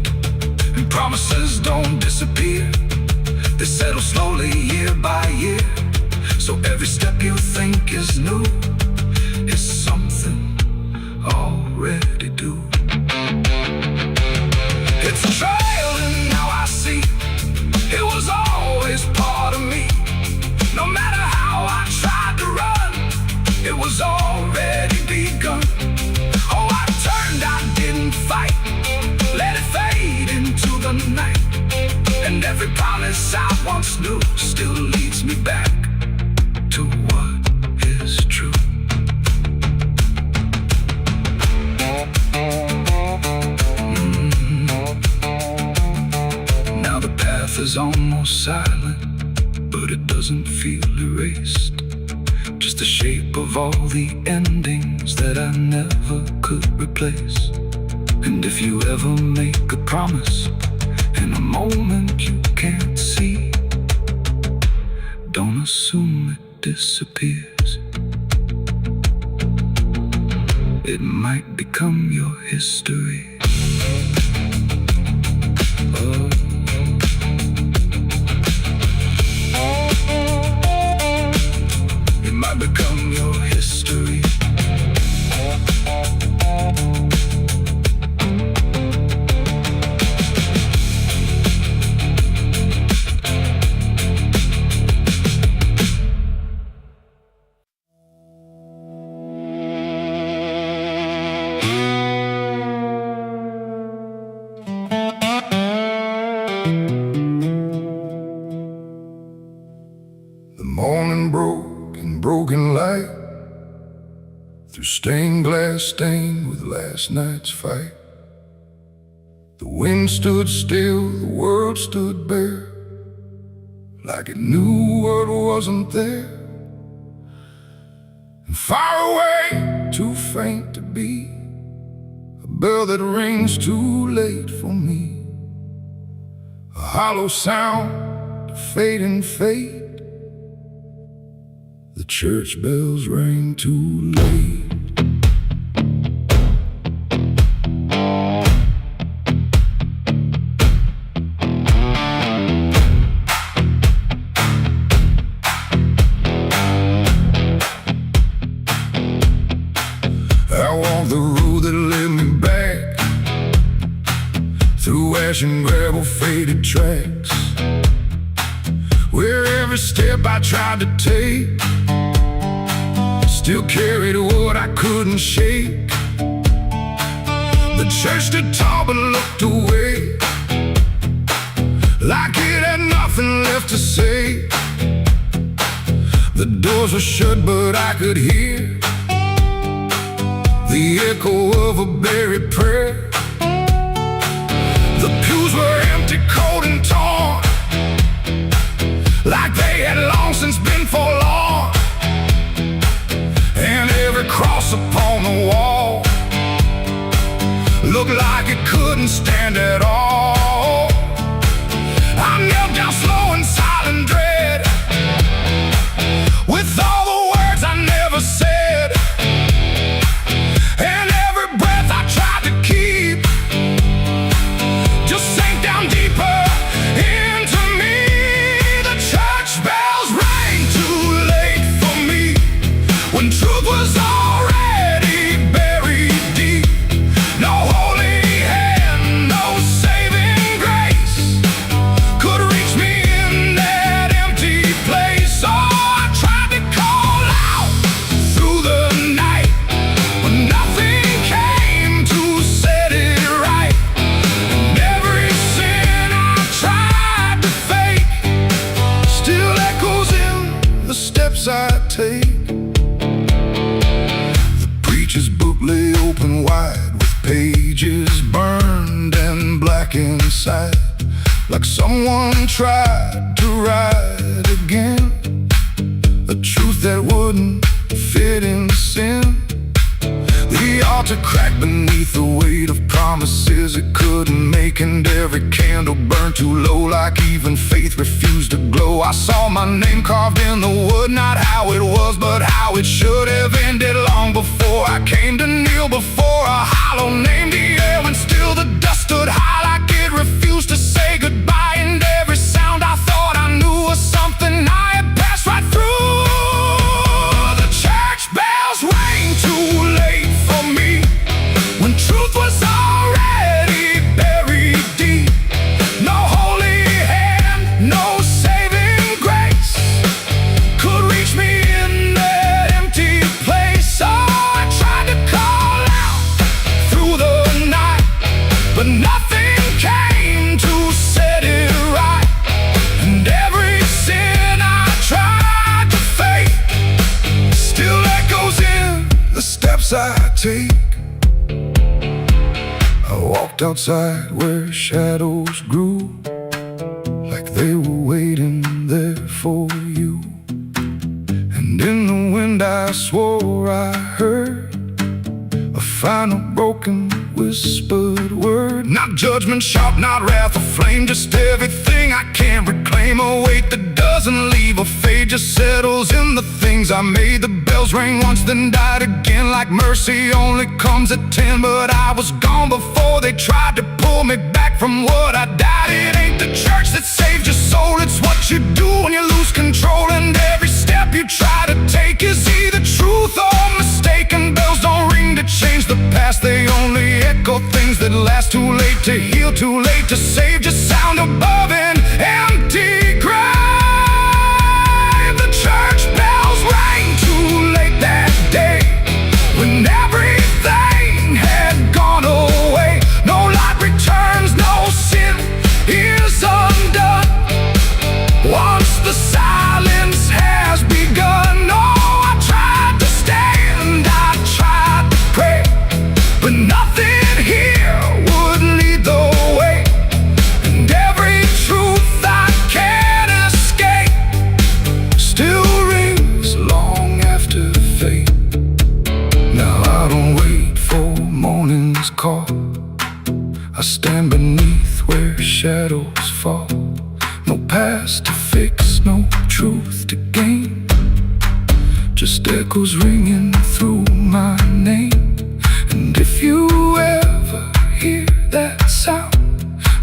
S1: And promises don't disappear, they settle slowly year by year. So every step you think is new is something already due. It's a trail and now I see it was always part of me. No matter how I tried to run, it was already begun. Oh, I turned, I didn't
S2: once knew still leads me back to what is true. Now the path is almost silent, but it doesn't feel erased. Just the shape of all the endings that I never could replace. And if you ever make a promise in a moment you can't see, don't assume it disappears. It might become your history. Oh. It might become your history.
S1: The morning broke in broken light, through stained glass stained with last night's fight. The wind stood still, the world stood bare, like it knew what wasn't there. And far away, too faint to be, a bell that rings too late for me, a hollow sound, a fading fate. The church bells rang too late. I walked the road that led me back, through ash and gravel faded tracks, where every step I tried to take still carried what I couldn't shake. The church stood tall but looked away, like it had nothing left to say. The doors were shut but I could hear the echo of a buried prayer. The pews were empty, cold and torn, like they had long since been forlorn. And every cross upon the wall looked like it couldn't stand at all. I knelt down slow in silent dread, with all the words I never said, and every breath I tried to keep just sank down deeper into me. The church bells rang too late for me, when truth was already buried deep. No holy hand, no saving grace could reach me in that empty place. Oh, I tried to call out through the night, but nothing came to set it right. And every sin I tried to fake still echoes in the steps I take. The preacher's book lay open wide, with pages burned and black inside, like someone tried to write again a truth that wouldn't fit in sin. The altar cracked beneath the weight of promises it couldn't make, and every candle burned too low, like even faith refused to glow. I saw my name carved in the wood, not how it was, but how it should have ended long before I came to kneel before a hollow named the air, when still the dust stood high, like it refused to say goodbye. And every sound I thought I knew was something I had passed right through. The church bells rang too late for me, when truth was already buried deep. No holy hand, no saving grace could reach me in that empty place. Oh, I tried to call out through the night, but nothing steps I take. I walked outside where shadows grew, like they were waiting there for you. And in the wind I swore I heard a final broken whispered word. Not judgment sharp, not wrath or flame, just everything I can't reclaim. A weight that doesn't leave a fade, just settles in the things I made. The bells rang once, then died again, like mercy only comes at 10. But I was gone before they tried to pull me back from what I died. It ain't the church that saved your soul, it's what you do when you lose control. And every step you try to take is either truth or mistaken. Bells don't ring to change the past, they only echo things that last. Too late to heal, too late to save, just sound above an empty grave. The church bells rang too late that day, when everything had gone away. No light returns, no sin is undone once the silence has begun. Oh, I tried to stand, I tried to pray, but nothing here would lead the way. And every truth I can't escape still rings long after fate. Now I don't wait for morning's call, I stand beneath where shadows fall. No past to fix, no truth to gain, just echoes ringing through my name. And if you ever hear that sound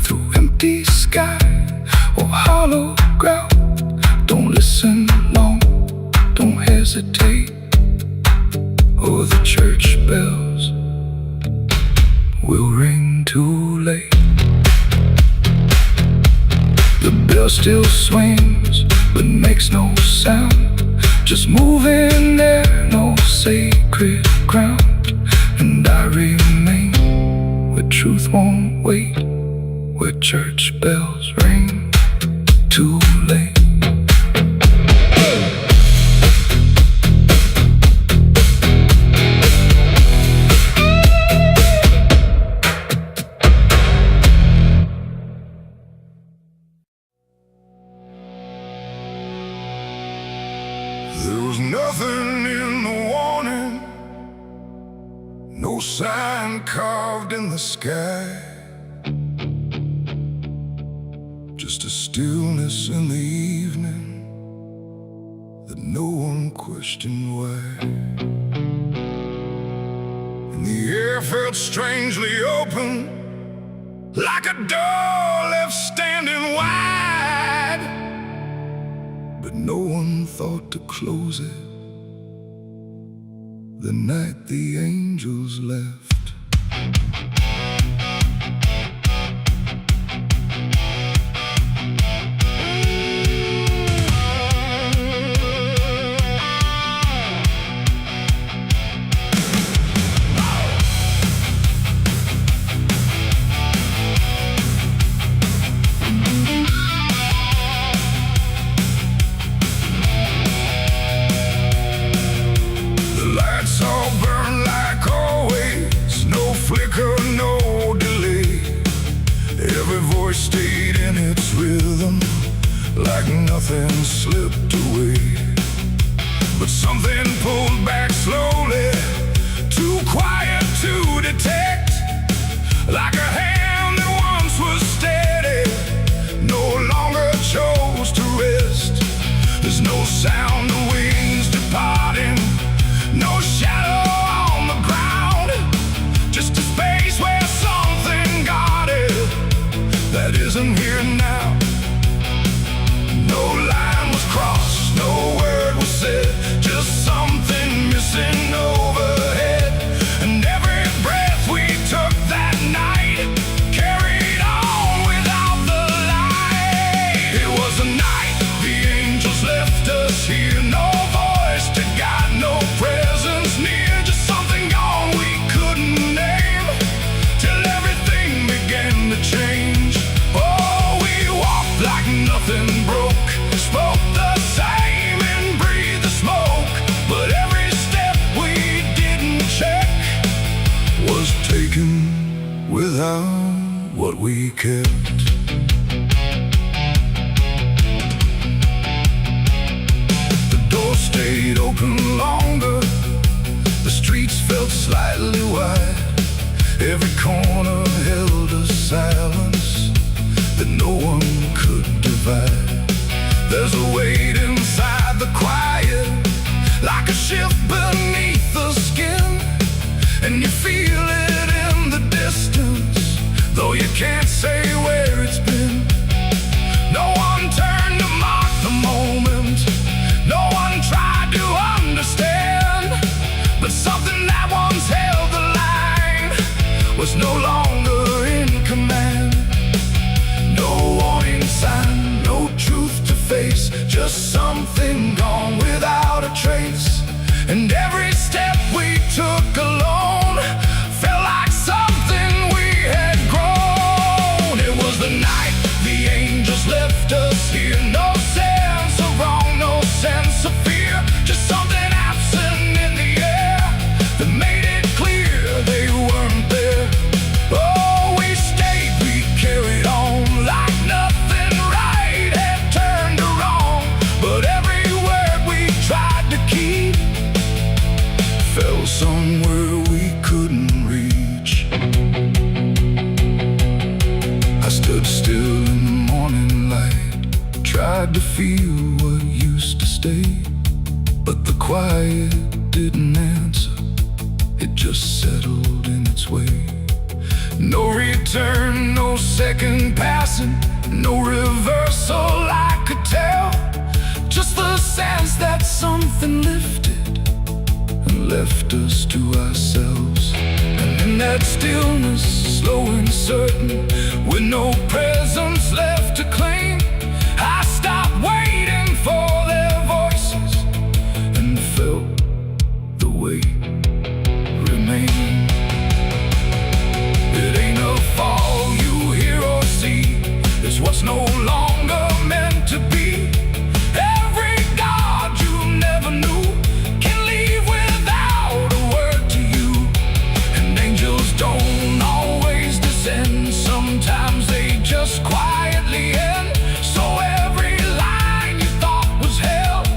S1: through empty sky or hollow ground, don't listen long, don't hesitate, or the church bells will ring too late. The bell still swings, but makes no sound, just moving there, no sacred ground. And I remain where truth won't wait, where church bells ring too late. There was nothing in the warning, no sign carved in the sky, just a stillness in the evening that no one questioned why. And the air felt strangely open, like a door left standing wide, but no one thought to close it the night the angels left. All burn like always, no flicker, no delay. Every voice stayed in its rhythm, like nothing slipped away. But something pulled back slowly, too quiet to detect, like a hand that once was steady, no longer chose to rest. There's no sound of wings departing, no shadow on the ground, just a space where something guarded that isn't here now. No line was crossed, no word was said, just something missing overhead. And every breath we took that night carried on without the light. It was a night the angels left us here, no voice to guide, no presence near, just something gone we couldn't name, till everything began to change. Oh, we walked like nothing broke, spoke stayed open longer. The streets felt slightly wide. Every corner held a silence that no one could divide. There's a weight inside the quiet, like a shift beneath the skin, and you feel it in the distance, though you can't say where it's been. No one turned to mark the moment, no one tried to understand, but something that once held the line was no longer in command. No warning sign, no truth to face, just something gone without a trace. And every step we took alone felt like something we had grown. It was the night the angels left us here. No sense of wrong, no sense of fear, just something absent in the air that made it clear they weren't there. Oh, we stayed, we carried on like nothing right had turned to wrong. But every word we tried to keep fell somewhere we couldn't reach. I stood still in the morning light, tried to feel what used to stay, but the quiet didn't answer, it just settled in its way. No return, no second passing, no reversal I could tell, just the sense that something lifted and left us to ourselves. And in that stillness, slow and certain, with no presence left to claim, I stopped waiting for their voices and felt the weight remain. It ain't a fall you hear or see, it's what's no longer meant to be. Every God you never knew can leave without a word to you. And angels don't always descend, sometimes they just quietly end. So every line you thought was held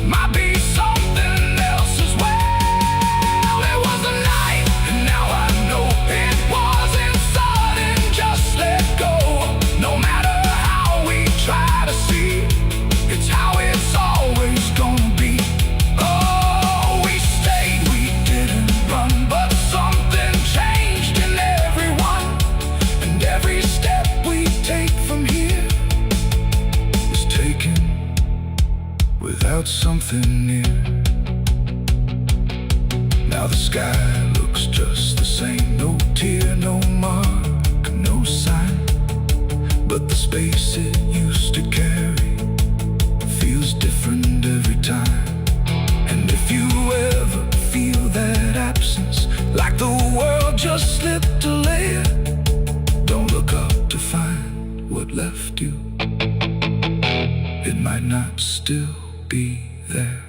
S1: might be something else as well. It was a night, and now I know it wasn't sudden, just let go. No matter how we try to see, it's how it's always gonna be. Oh, we stayed, we didn't run, but something changed in everyone. And every step we take from here is taken without something near. Now the sky looks just the same, no tear, no mark, no sign, but the space it used to carry feels different every time. And if you ever feel that absence, like the world just slipped a layer, don't look up to find what left you, it might not still be there.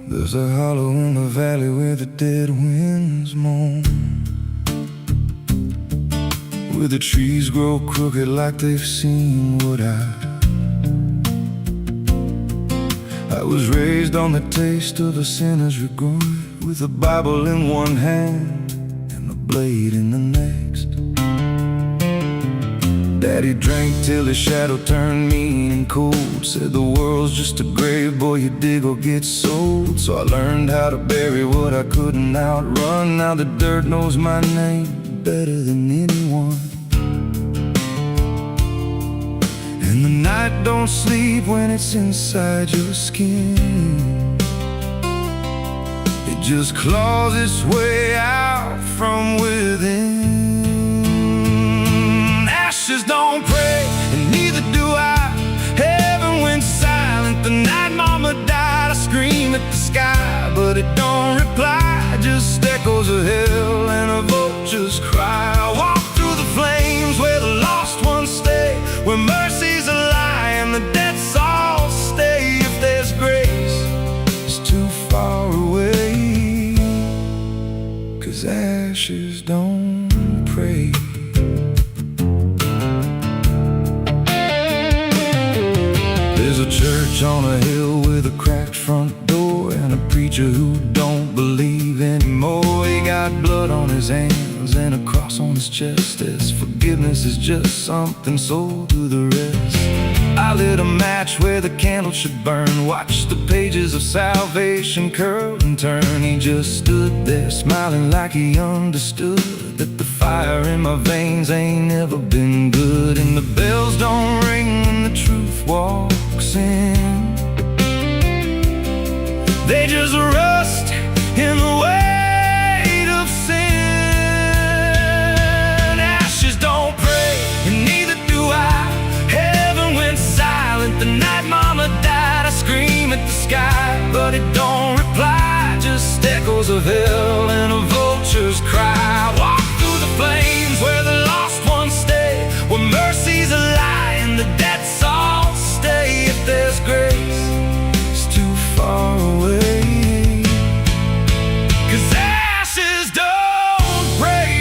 S1: There's a hollow in the valley where the dead winds moan, where the trees grow crooked like they've seen what I was raised on the taste of a sinner's regret, with a Bible in one hand and a blade in the next. Daddy drank till his shadow turned mean and cold, said the world's just a grave, boy, you dig or get sold. So I learned how to bury what I couldn't outrun. Now the dirt knows my name better than anyone. And the night don't sleep when it's inside your skin. It just claws its way out from within. Ashes don't pray, and neither do I. Heaven went silent the night Mama died. I scream at the sky, but it don't reply. Just echoes of hell and a vulture's cry. I walk through the flames where the lost ones stay, where mercy's a lie and the dead souls stay. If there's grace, it's too far away, 'cause ashes don't pray. There's a church on a hill with a cracked front door and a preacher who don't believe anymore. He got blood on his hands and a cross on his chest, as forgiveness is just something sold to the rest. I lit a match where the candle should burn, watched the pages of salvation curl and turn. He just stood there smiling like he understood that the fire in my veins ain't never been good. And the bells don't ring when the truth walks in, they just rust in the weight of sin. Ashes don't pray, and neither do I. Heaven went silent the night Mama died. I scream at the sky, but it don't reply. Just echoes of hell and a vulture's cry. Walk through the flames where the lost ones stay, where mercy's a lie and the dead souls stay. If there's grace, it's too far away, 'cause ashes don't pray.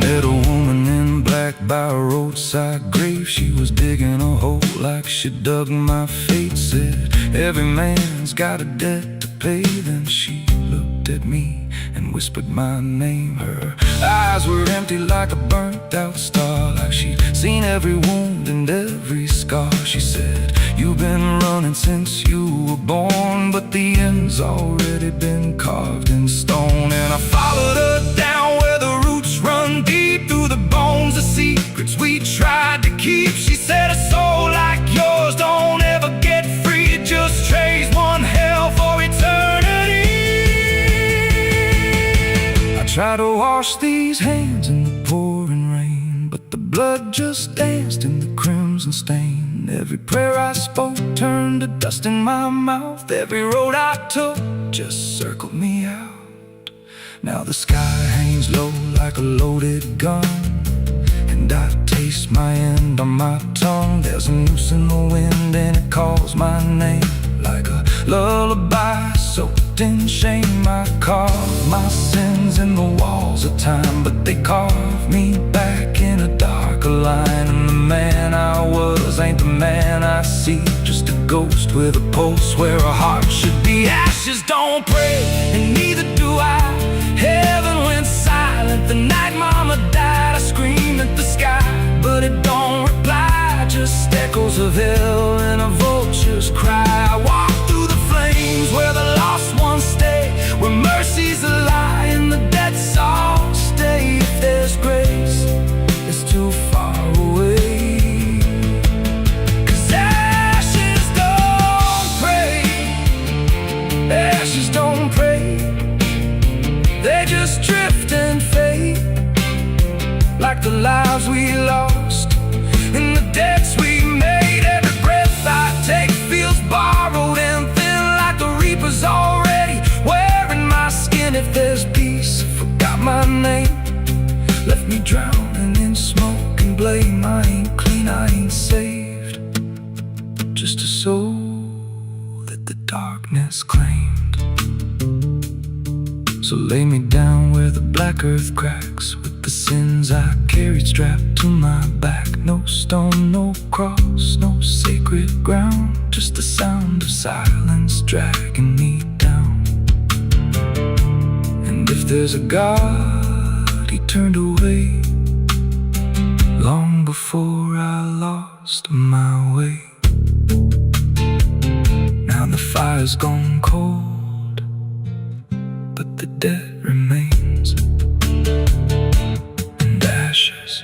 S1: Met a woman in black by a roadside grave. She was digging a hole like she dug my fate. Said every man's got a debt to pay. Then she looked at me and whispered my name. Her eyes were empty like a burnt out star, like she'd seen every wound and every scar. She said, you've been running since you were born, but the end's already been carved in stone. And I followed her down where the roots run deep through the bones, the secrets we tried to keep. She said, a soul like yours don't ever get free. It just trades one hell for eternity. I try to wash these hands in the pouring rain, but the blood just danced in the crimson stain. Every prayer I spoke turned to dust in my mouth. Every road I took just circled me out. Now the sky hangs low like a loaded gun, and I taste my end on my tongue. There's a noose in the wind and it calls my name like a lullaby soaked in shame. I carve my sins in the walls of time, but they carve me back in a darker line. And the man I was ain't the man I see, just a ghost with a pulse where a heart should be. Ashes don't pray, and neither do I. Heaven went silent the night Mama died. I screamed at the sky, but it don't reply. Just echoes of hell and a vulture's cry. I walk through the flames where the lost ones stay, where mercy's a lie and the dead souls stay. If there's grace, it's too far away, 'cause ashes don't pray. Ashes don't pray, they just drift and fade, like the lives we lost and the debts we made. Every breath I take feels borrowed and thin, like the reaper's already wearing my skin. If there's peace, forgot my name, left me drowning in smoke and blame. I ain't clean, I ain't saved, just a soul that the darkness claimed. So lay me down where the black earth cracks, with the sins I carried strapped to my back. No stone, no cross, no sacred ground, just the sound of silence dragging me down. And if there's a God, he turned away long before I lost my way. Now the fire's gone cold, but the debt remains, and ashes.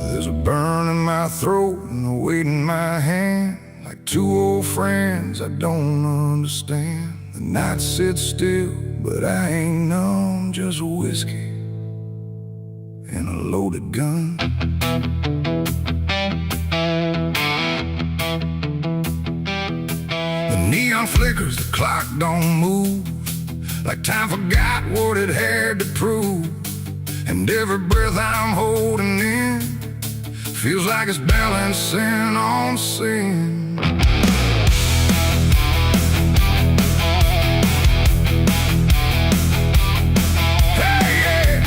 S1: There's a burn in my throat and a weight in my hand, like two old friends I don't understand. The night sits still, but I ain't numb, just whiskey and a loaded gun. The neon flickers, the clock don't move, like time forgot what it had to prove. And every breath I'm holding in feels like it's balancing on sin. Hey, yeah.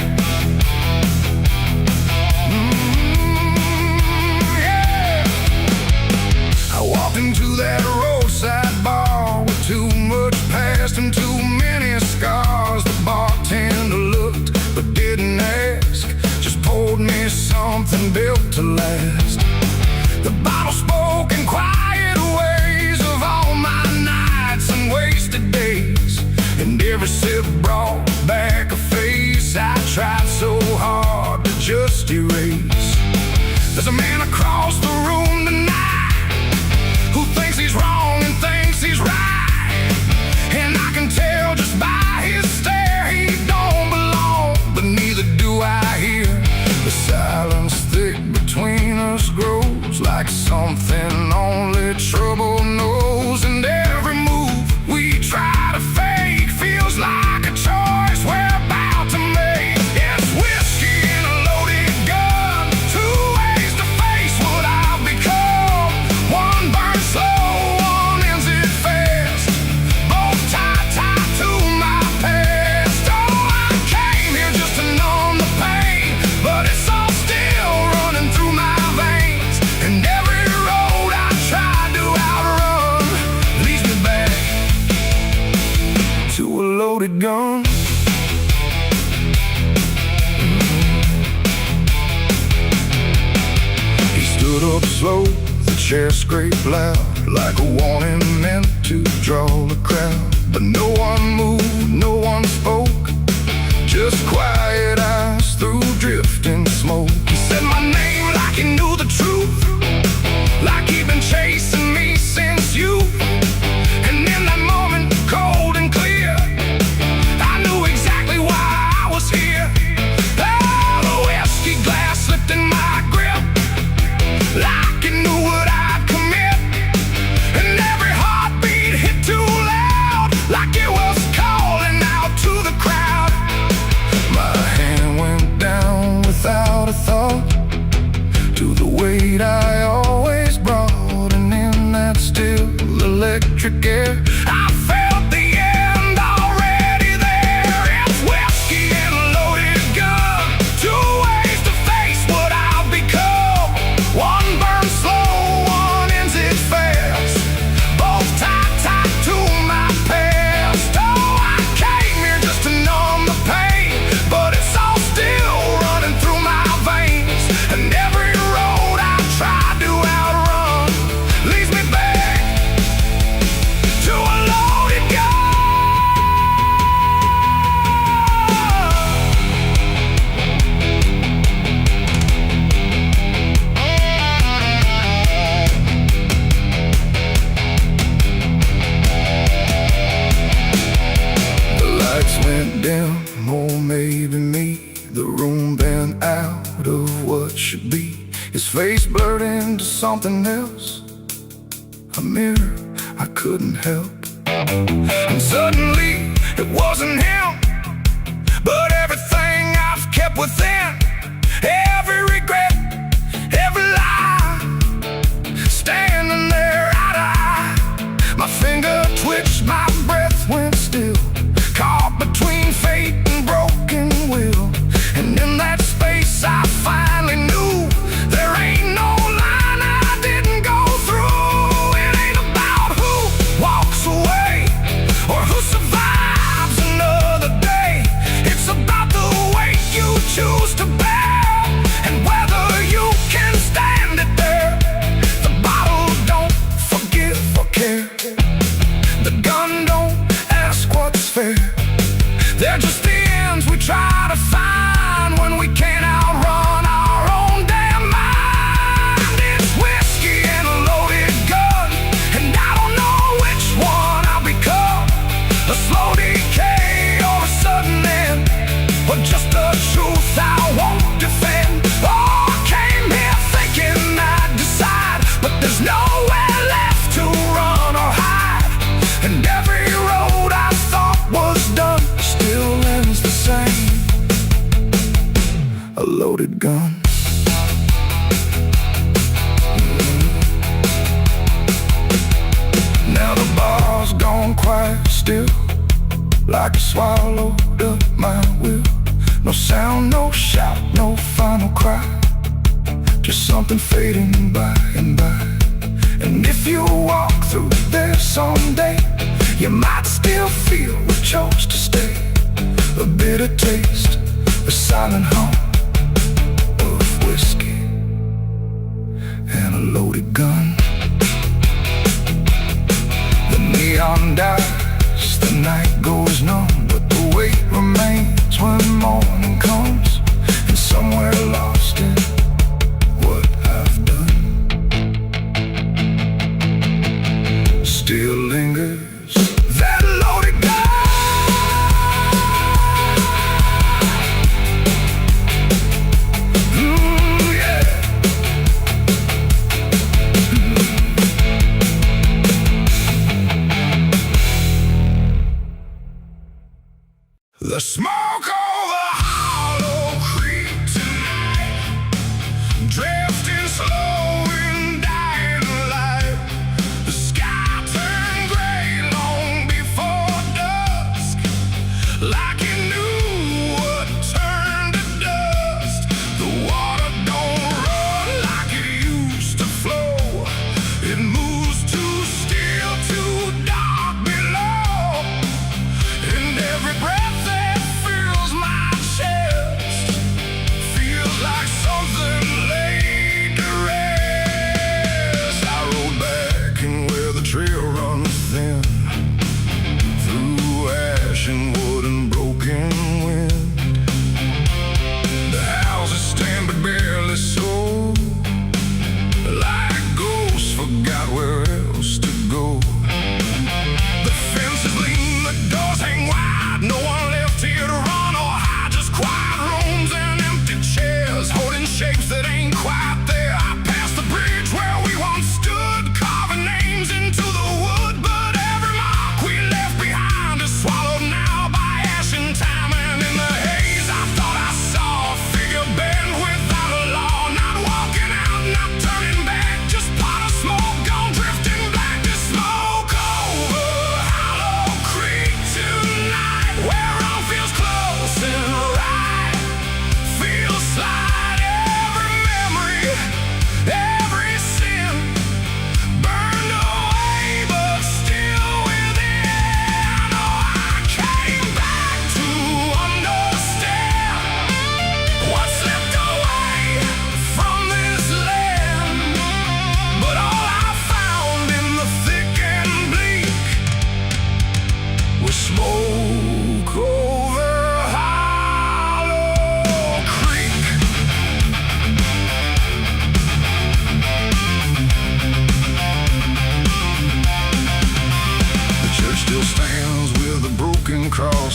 S1: Yeah. I walked into that roadside bar with too much past and too many scars. The bartender looked but didn't ask, just poured me something built to last. The bottle spoke in quiet ways of all my nights and wasted days, and every sip brought back a face I tried so hard to just erase. There's a man across the room tonight who thinks he's wrong and thinks he's right, and I can tell just by his stare he don't belong, but neither do I hear. The silence thick between us grows like something only trouble knows, and every move we try to fake feels like a choice we're about to make. It's whiskey and a loaded gun, two ways to face what I've become. One burns slow, one ends it fast, both tied to my past. Oh, I came here just to numb the pain, but it's all still running through my veins, and every road I tried to outrun leads me back to a loaded gun. He stood up slow, the chair scraped loud, like a warning meant to draw the crowd. But no one moved, no one spoke, just quiet eyes through drifting smoke. He said my name like he knew the truth, like he'd been chasing me since youth. And in that moment, cold and clear, I knew exactly why I was here. Oh, the whiskey glass slipped in my grip, like it knew what I'd commit, and every heartbeat hit too loud, like it was calling out to the crowd. My hand went down without a thought to the weight I always brought, and in that still electric air I felt the end already there. It's whiskey and a loaded gun, two ways to face what I've become. One burns slow, one ends it fast, both tied to my past. Oh, I came here just to numb the pain, but it's all still running through my veins, and every road I tried to outrun leads me back to a loaded gun. The lights went dim, or maybe me, the room bent out of what should be. His face blurred into something else, a mirror I couldn't help. And suddenly it wasn't him, but everything I've kept within, every regret, every lie, standing there eye to eye. My finger twitched, my breath went still, caught between fate and broken will. And in that space I finally knew there ain't no line I didn't go through. It ain't about who walks away or who survives another day. It's about the way you choose to be.
S2: loaded gun. Now the bar's gone quiet still, like it swallowed up my will. No sound, no shout, no final cry, just something fading by and by. And if you walk through there someday, you might still feel we chose to stay. A bitter taste, a silent hum of whiskey and a loaded gun. The neon dies, the night goes numb, but the weight remains when morning comes. And somewhere lost in what I've done still lingers that loaded gun.
S1: The smoke over Hollow Creek tonight, drifting slow and dying light. The sky turned gray long before dusk, like it knew what turned to dust. The water don't run like it used to flow. It moves too still, too dark below. And every breath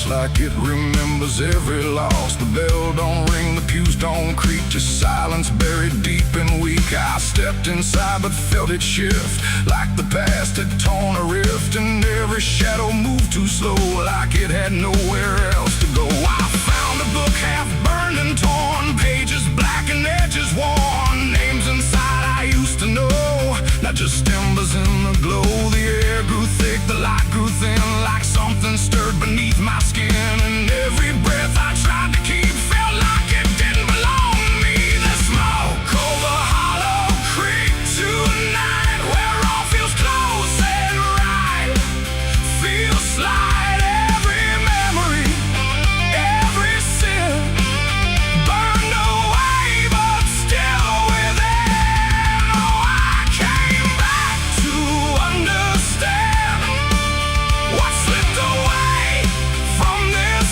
S1: like it remembers every loss. The bell don't ring, the pews don't creak, just silence buried deep and weak. I stepped inside but felt it shift, like the past had torn a rift. And every shadow moved too slow, like it had nowhere else to go. I found a book half burned and torn, pages black and edges worn. Names inside I used to know, not just embers in the glow. The air grew thick, the light grew thin, like something stirred beneath my skin. And every breath I tried to keep felt like it didn't belong to me. The smoke over Hollow Creek tonight, where all feels close and right, feels slight. Every memory, every sin burned away, but still within. Oh, I came back to understand what slipped away from this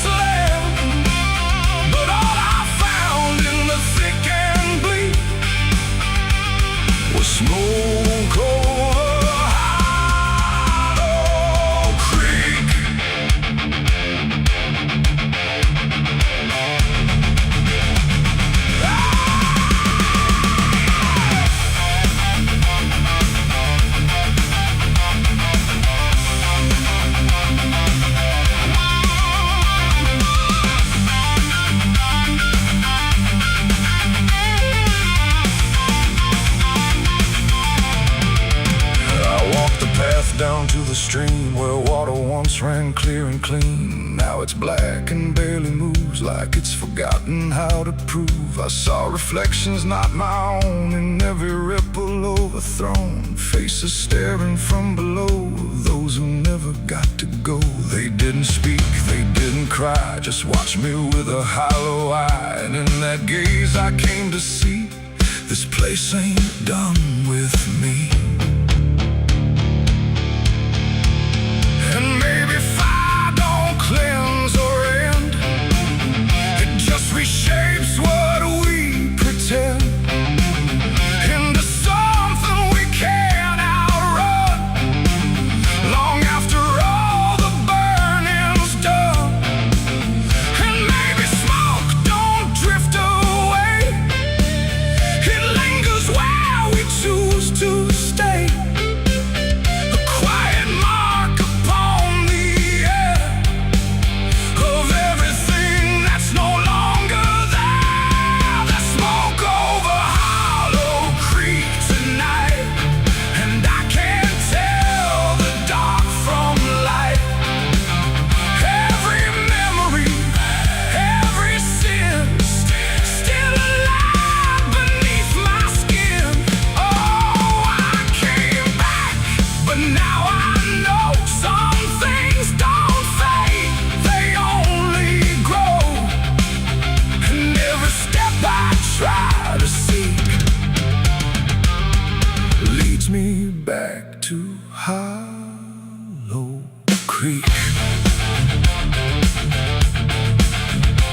S1: stream where water once ran clear and clean. Now it's black and barely moves, like it's forgotten how to prove. I saw reflections not my own in every ripple overthrown, faces staring from below, those who never got to go. They didn't speak, they didn't cry, just watched me with a hollow eye. And in that gaze I came to see, this place ain't done with me. And maybe fire don't cleanse or end, it just reshapes what we pretend into something we can't outrun, long after all the burning's done. And maybe smoke don't drift away, it lingers where we choose to stay, a quiet mark upon the air of everything that's no longer there. There's smoke over Hollow Creek tonight, and I can't tell the dark from light. Every memory, every sin, still alive beneath my skin. Oh, I came back, but now I know some things don't fade, they only grow. And every step I try to seek leads me back to Hollow Creek.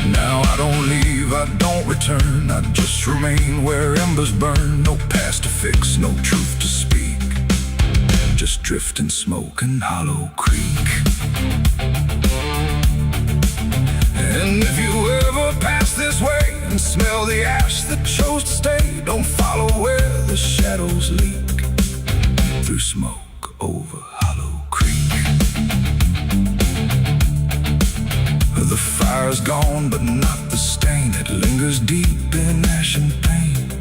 S1: Now I don't leave, I don't return, I just remain where embers burn. No past to fix, no truth to speak, just drifting smoke in Hollow Creek. And if you ever pass this way and smell the ash that chose to stay, don't follow where the shadows leak through smoke over Hollow Creek. The fire's gone, but not the stain. It lingers deep in ash and pain.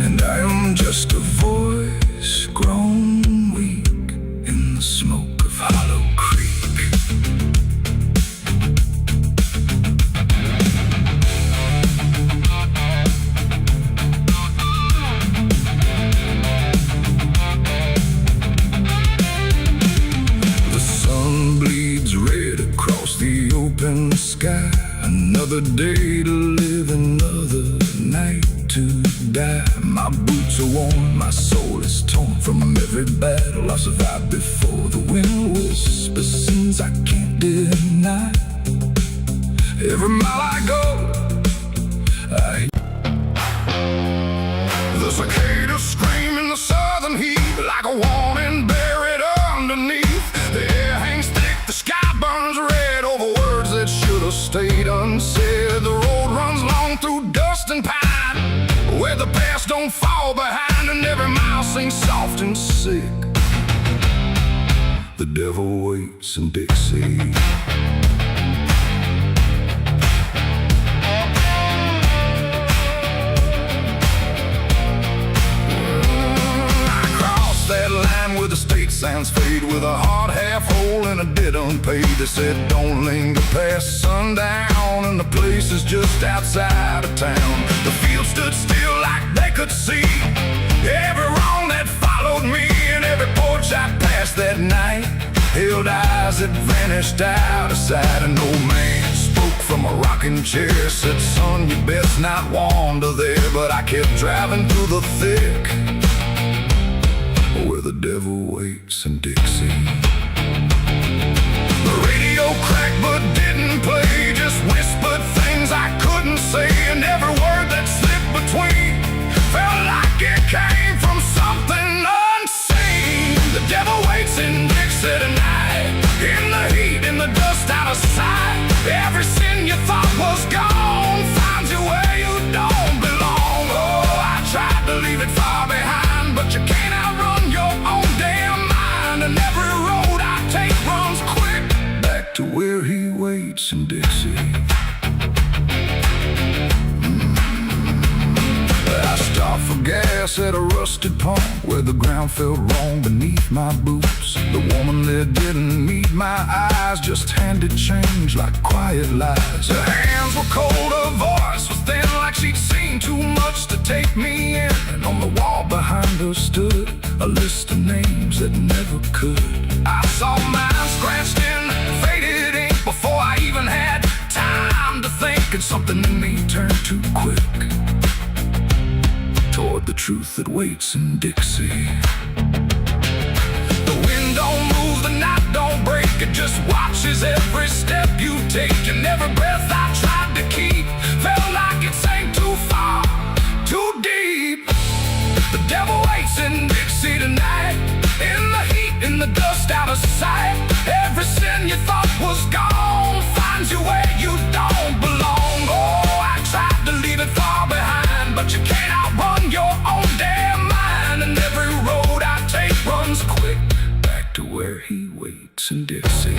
S1: And I am just a voice grown weak in the smoke of Hollow Creek. The sun bleeds red across the open sky. Another day to live, another night to die. My boots are worn, my soul is torn from every battle I've survived before. The wind whispers sins I can't deny. Every mile I go, I the cicadas scream in the southern heat, like a warning buried underneath. The air hangs thick, the sky burns red over words that should have stayed unsaid. The road runs long through dust and pine, where the past don't fall behind, and every mile sings soft and sick. The devil waits in Dixie. That line where the state signs fade, with a heart half whole and a debt unpaid. They said don't linger past sundown, and the place is just outside of town. The field stood still like they could see every wrong that followed me, and every porch I passed that night held eyes that vanished out of sight. An old man spoke from a rocking chair, said son, you best not wander there. But I kept driving through the thick, where the devil waits in Dixie. The radio cracked but didn't play, just whispered things I couldn't say, and every word that slipped between felt like it came from something unseen. The devil waits in Dixie tonight, in the heat, in the dust, out of sight. Every sin you thought was gone finds you where you don't belong. Oh, I tried to leave it far behind, but you can't outrun your own damn mind. And every road I take runs quick back to where he waits in Dixie. I stopped for gas gas at a rusted pump where the ground felt wrong beneath my boots. The woman there didn't meet my eyes, just handed change like quiet lies. Her hands were cold, her voice was thin, like she'd seen too much to take me in. And on the wall behind her stood a list of names that never could. I saw mine scratched in faded ink before I even had time to think, and something in me turned too quick toward the truth that waits in Dixie. The wind don't move, the night don't break, it just watches every step you take. And every breath I tried to keep felt like it sank too far, too deep. The devil waits in Dixie tonight, in the heat, in the dust, out of sight. Every sin you thought was gone finds you where you don't belong. Oh, I tried to leave it far behind, but you can't outrun your own damn mind. And every road I take runs quick back to where he waits in Dixie.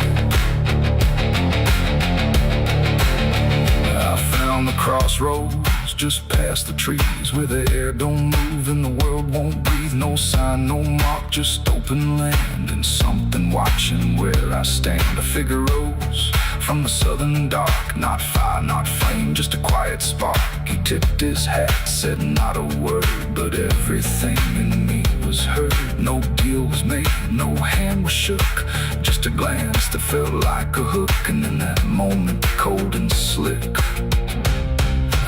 S1: I found the crossroads just past the trees, where the air don't move and the world won't breathe. No sign, no mark, just open land and something watching where I stand. A figure rose from the southern dark, not fire, not flame, just a quiet spark. He tipped his hat, said not a word, but everything in me was heard. No deal was made, no hand was shook, just a glance that felt like a hook. And in that moment, cold and slick,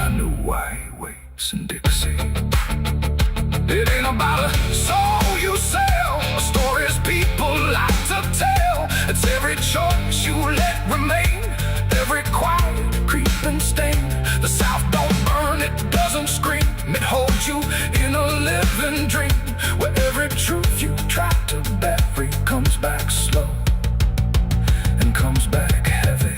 S1: I knew why he waits in Dixie. It ain't about a soul you sell, a stories people like to tell. It's every choice you let remain, every quiet creeping stain. The South don't burn, it doesn't scream, it holds you in a living dream, where every truth you try to bury comes back slow and comes back heavy.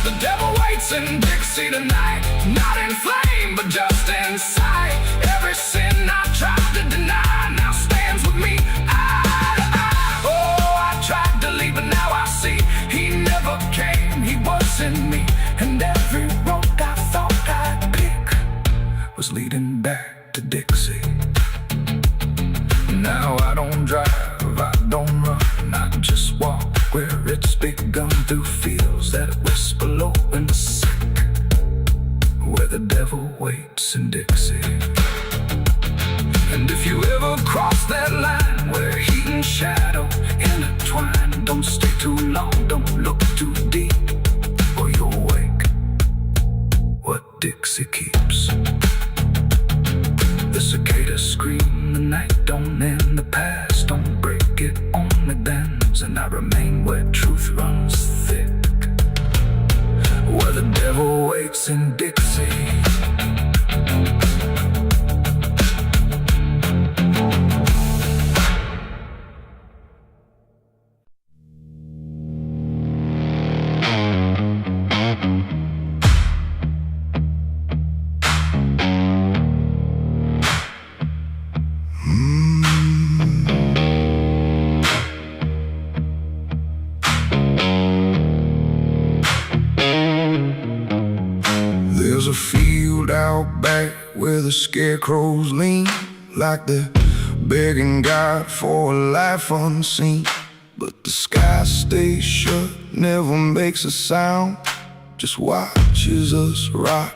S1: The devil waits in Dixie tonight, not in flame, but just in sight. Every sin I tried to deny now stands with me eye to eye. Oh, I tried to leave, but now I see he never came, he was in me. And every road I thought I'd pick was leading back to Dixie. Now I don't drive, I don't run, I just walk where it's begun, through fields that whisper low and sick, where the devil waits in Dixie. And if you ever cross that line where heat and shadow intertwine, don't stay too long, don't look too deep, or you'll wake what Dixie keeps. The cicadas scream, the night don't end, the past don't break, it only bends. And I remain where truth runs thick, where the devil waits in Dixie. There's a field out back where the scarecrows lean, like they're begging God for a life unseen. But the sky stays shut, never makes a sound, just watches us rot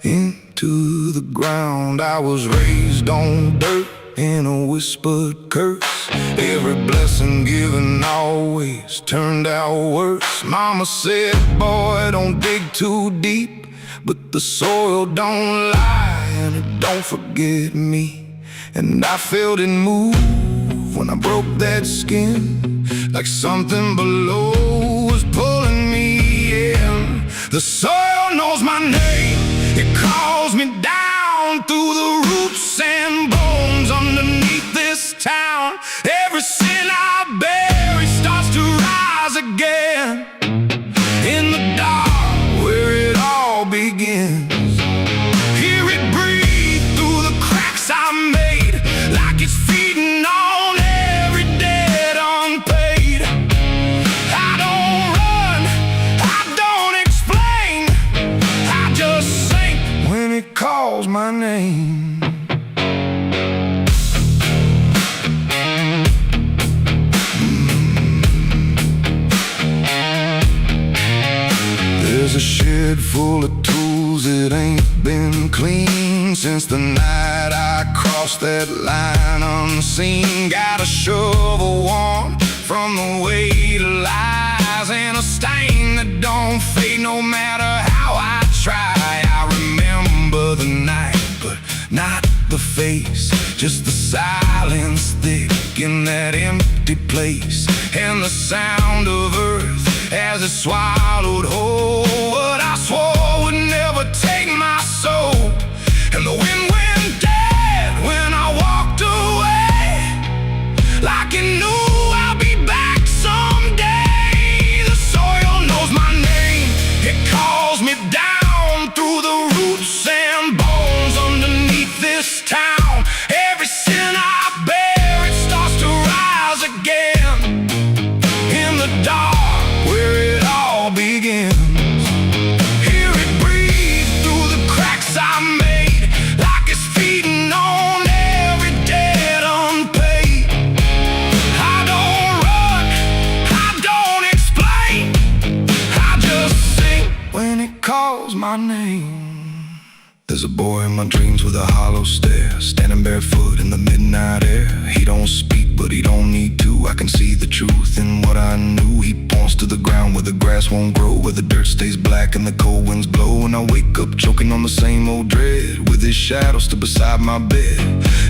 S1: into the ground. I was raised on dirt in a whispered curse, every blessing given always turned out worse. Mama said, boy, don't dig too deep, but the soil don't lie and it don't forget me. And I felt it move when I broke that skin, like something below was pulling me in. The soil knows my name, it calls me down through the roots and bones underneath this town. Every sin I bury starts to rise again in the dark where it all begins. Hear it breathe through the cracks I made, like it's feeding on every debt unpaid. I don't run, I don't explain, I just sink when it calls me my name. There's a shed full of tools that ain't been clean since the night I crossed that line unseen. Got a shovel worn from the weight of lies, and a stain that don't fade no matter how I try. I remember the night, but not the face, just the silence thick in that empty place, and the sound of earth as it swallowed whole what I swore would never take my soul. And the wind went dead when I walked away, like it knew I'll be back someday. The soil knows my name, it calls me down through the roots and bones underneath this town. Every sin I bear, it starts to rise again in the dark where it all begins. Hear it breathe through the cracks I made, like it's feeding on every debt unpaid. I don't run, I don't explain, I just sing when it calls my name. There's a boy in my dreams with a hollow stare, standing barefoot in the midnight air. He don't speak, but he don't need to. I can see the truth in what I knew. He points to the ground where the grass won't grow, where the dirt stays black and the cold winds blow. And I wake up choking on the same old dread, with his shadow still beside my bed.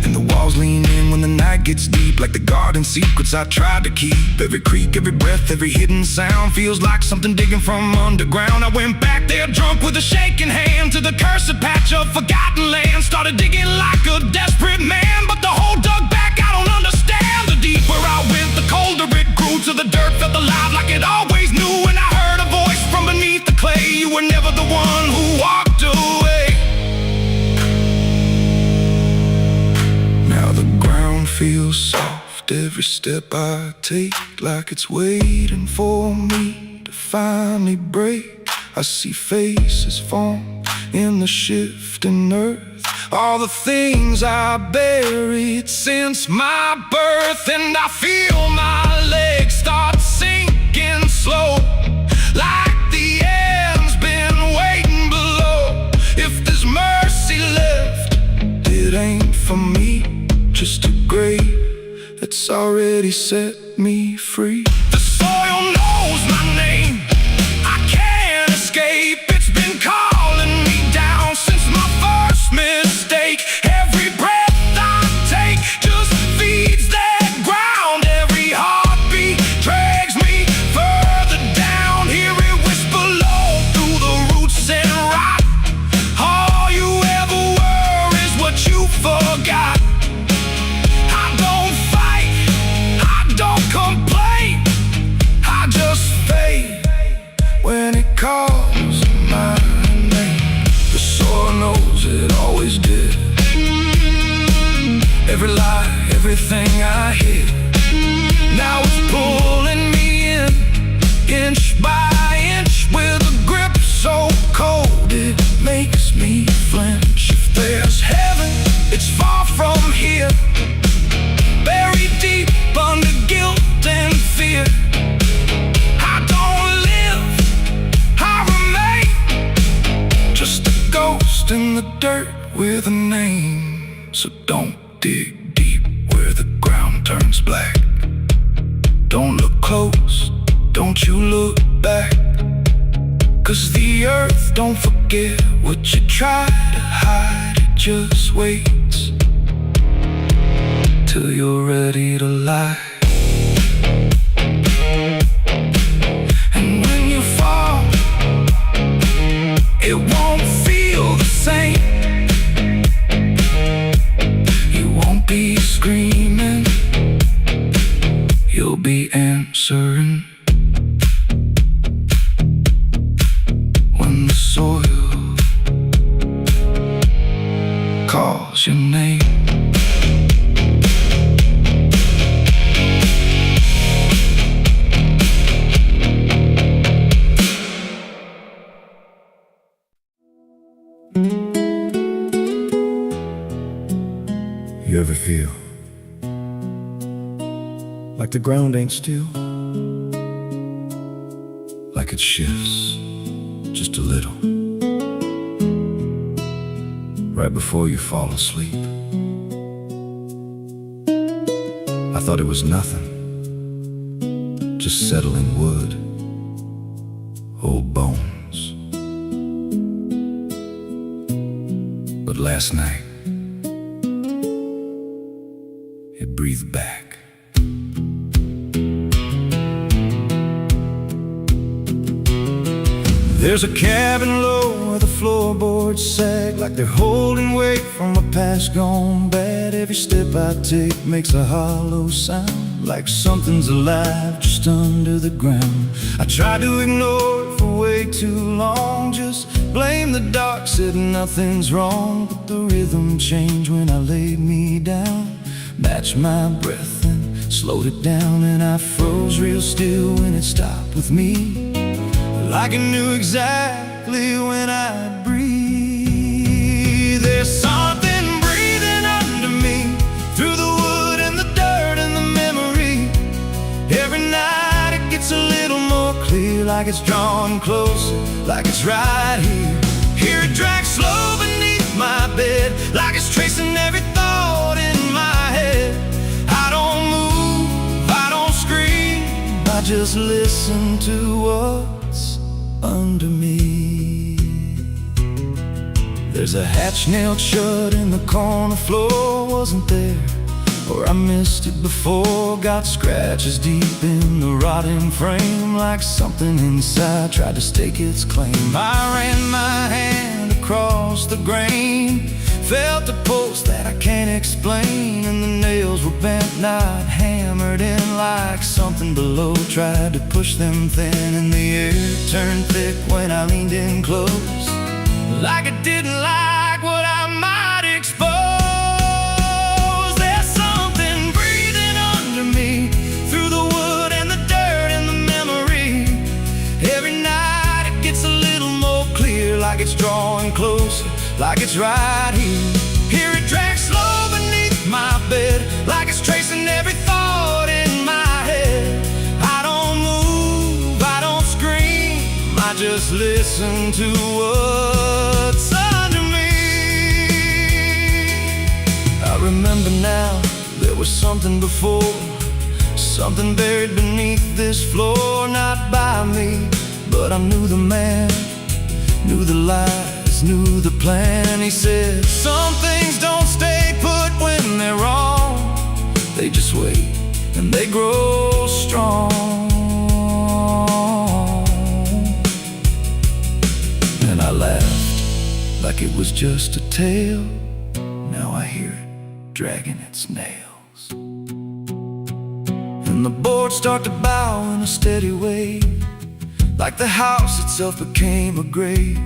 S1: And the walls lean in when the night gets deep, like the garden secrets I tried to keep. Every creak, every breath, every hidden sound feels like something digging from underground. I went back there drunk with a shaking hand to the cursed patch of forgotten land. Started digging like a desperate man, but the hole dug back, I don't understand. The deeper I went, the colder it grew, to the dirt felt alive like it always knew. And I heard a voice from beneath the clay, you were never the one who walked away. Now the ground feels soft, every step I take, like it's waiting for me to finally break. I see faces form in the shifting earth, all the things I buried since my birth. And I feel my legs start sinking slow, like the end's been waiting below. If there's mercy left, it ain't for me, just a grave that's already set me free. The soil knows my name, I can't escape. It's been calling me down since my first mistake. Every breath I take just feeds that ground. Every heartbeat drags me further down. Hear it whisper low through the roots and rot. All you ever were is what you forgot. I don't fight, I don't complain, I just fade when it calls my name. The soil knows it always did. Every lie, everything I hid, now it's pulling me in, inch by inch, with a grip so cold it makes me flinch. If there's heaven, it's far from here, buried deep under guilt and fear. I don't live, I remain, just a ghost in the dirt with a name. So don't dig deep where the ground turns black. Don't look close, don't you look back, 'cause the earth don't forget what you try to hide. It just waits till you're ready to lie. And when you fall, it won't feel the same. You won't be screaming, you'll be answering. When the soil calls your name.
S2: You ever feel like the ground ain't still? Like it shifts just a little right before you fall asleep. I thought it was nothing, just settling wood, old bones. But last night, it breathed back. There's a cabin low where the floorboards sag like they're holding weight from a past gone bad. Every step I take makes a hollow sound, like something's alive just under the ground. I tried to ignore it for way too long, just blame the dark, said nothing's wrong. But the rhythm changed when I laid me down, matched my breath and slowed it down. And I froze real still when it stopped with me, like I knew exactly when I'd breathe. There's something breathing under me, through the wood and the dirt and the memory. Every night it gets a little more clear, like it's drawing closer, like it's right here. Hear it drag slow beneath my bed, like it's tracing every thought in my head. I don't move, I don't scream, I just listen to what's under me. There's a hatch nailed shut in the corner floor, wasn't there, or I missed it before. Got scratches deep in the rotting frame, like something inside tried to stake its claim. I ran my hand across the grain, felt a pulse that I can't explain, and the nails were bent, not hammered in, like something below tried to push them thin. And the air turned thick when I leaned in close, like it didn't like what I might expose. There's something breathing under me, through the wood and the dirt and the memory. Every night it gets a little more clear, like it's drawing closer, like it's right here. Hear it drag slow beneath my bed, like it's tracing every thought in my head. I don't move, I don't scream, I just listen to what's under me. I remember now, there was something before, something buried beneath this floor. Not by me, but I knew the man, knew the lies, knew the plan. He said, some things don't stay put when they're wrong, they just wait and they grow strong. And I laughed like it was just a tale. Now I hear it dragging its nails, and the boards start to bow in a steady way, like the house itself became a grave.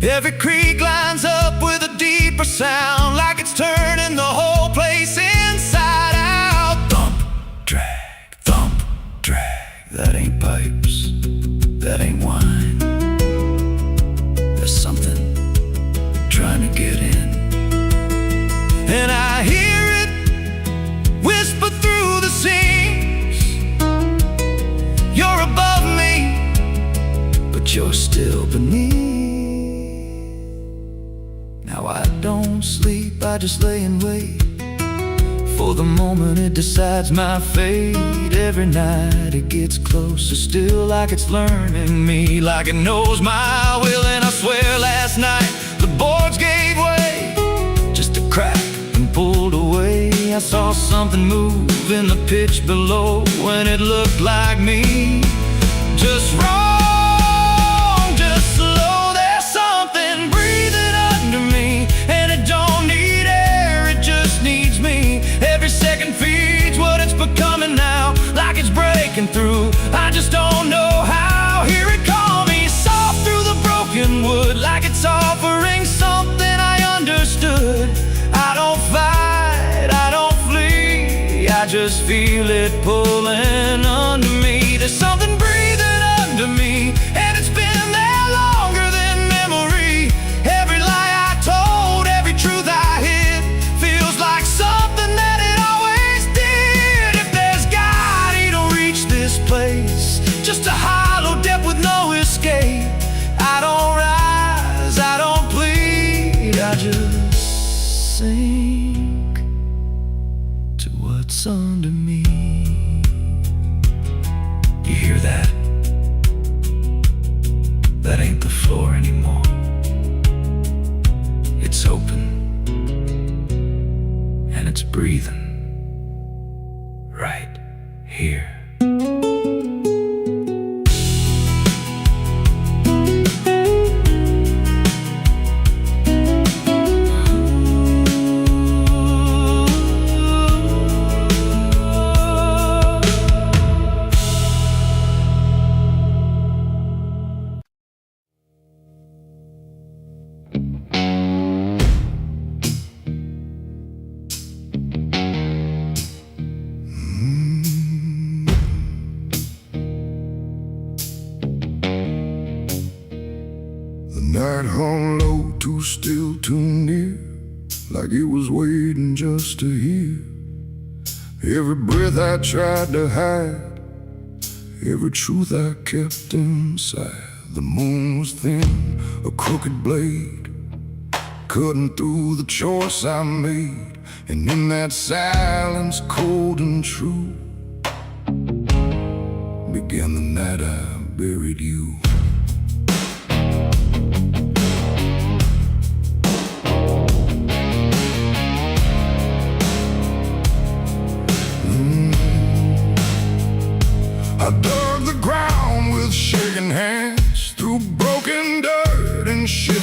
S2: Every creak lines up with a deeper sound, like it's turning the whole place inside out. Thump, drag, that ain't pipes, that ain't wine. There's something trying to get in, and I hear it whisper through the seams. You're above me, but you're still beneath. Now I don't sleep, I just lay and wait for the moment it decides my fate. Every night it gets closer still, like it's learning me, like it knows my will. And I swear last night the boards gave way, just a crack and pulled away. I saw something move in the pitch below, when it looked like me, just wrong, just slow. There's something breathing under me, and it don't need air, it just needs me. Every second feeds what it's becoming now, like it's breaking through, I just don't know how. Hear it call me soft through the broken wood, like it's offering something I understood. I don't fight, I don't flee, I just feel it pulling under me. There's something breathing under me, and it's been there longer than memory. Every lie I told, every truth I hid, feels like something I just sink to what's under me. You hear that? That ain't the floor anymore. It's open, and it's breathing right here.
S1: Night hung low, too still, too near, like it was waiting just to hear. Every breath I tried to hide, every truth I kept inside. The moon was thin, a crooked blade, cutting through the choice I made. And in that silence, cold and true, began the night I buried you. I dug the ground with shaking hands, through broken dirt and shifting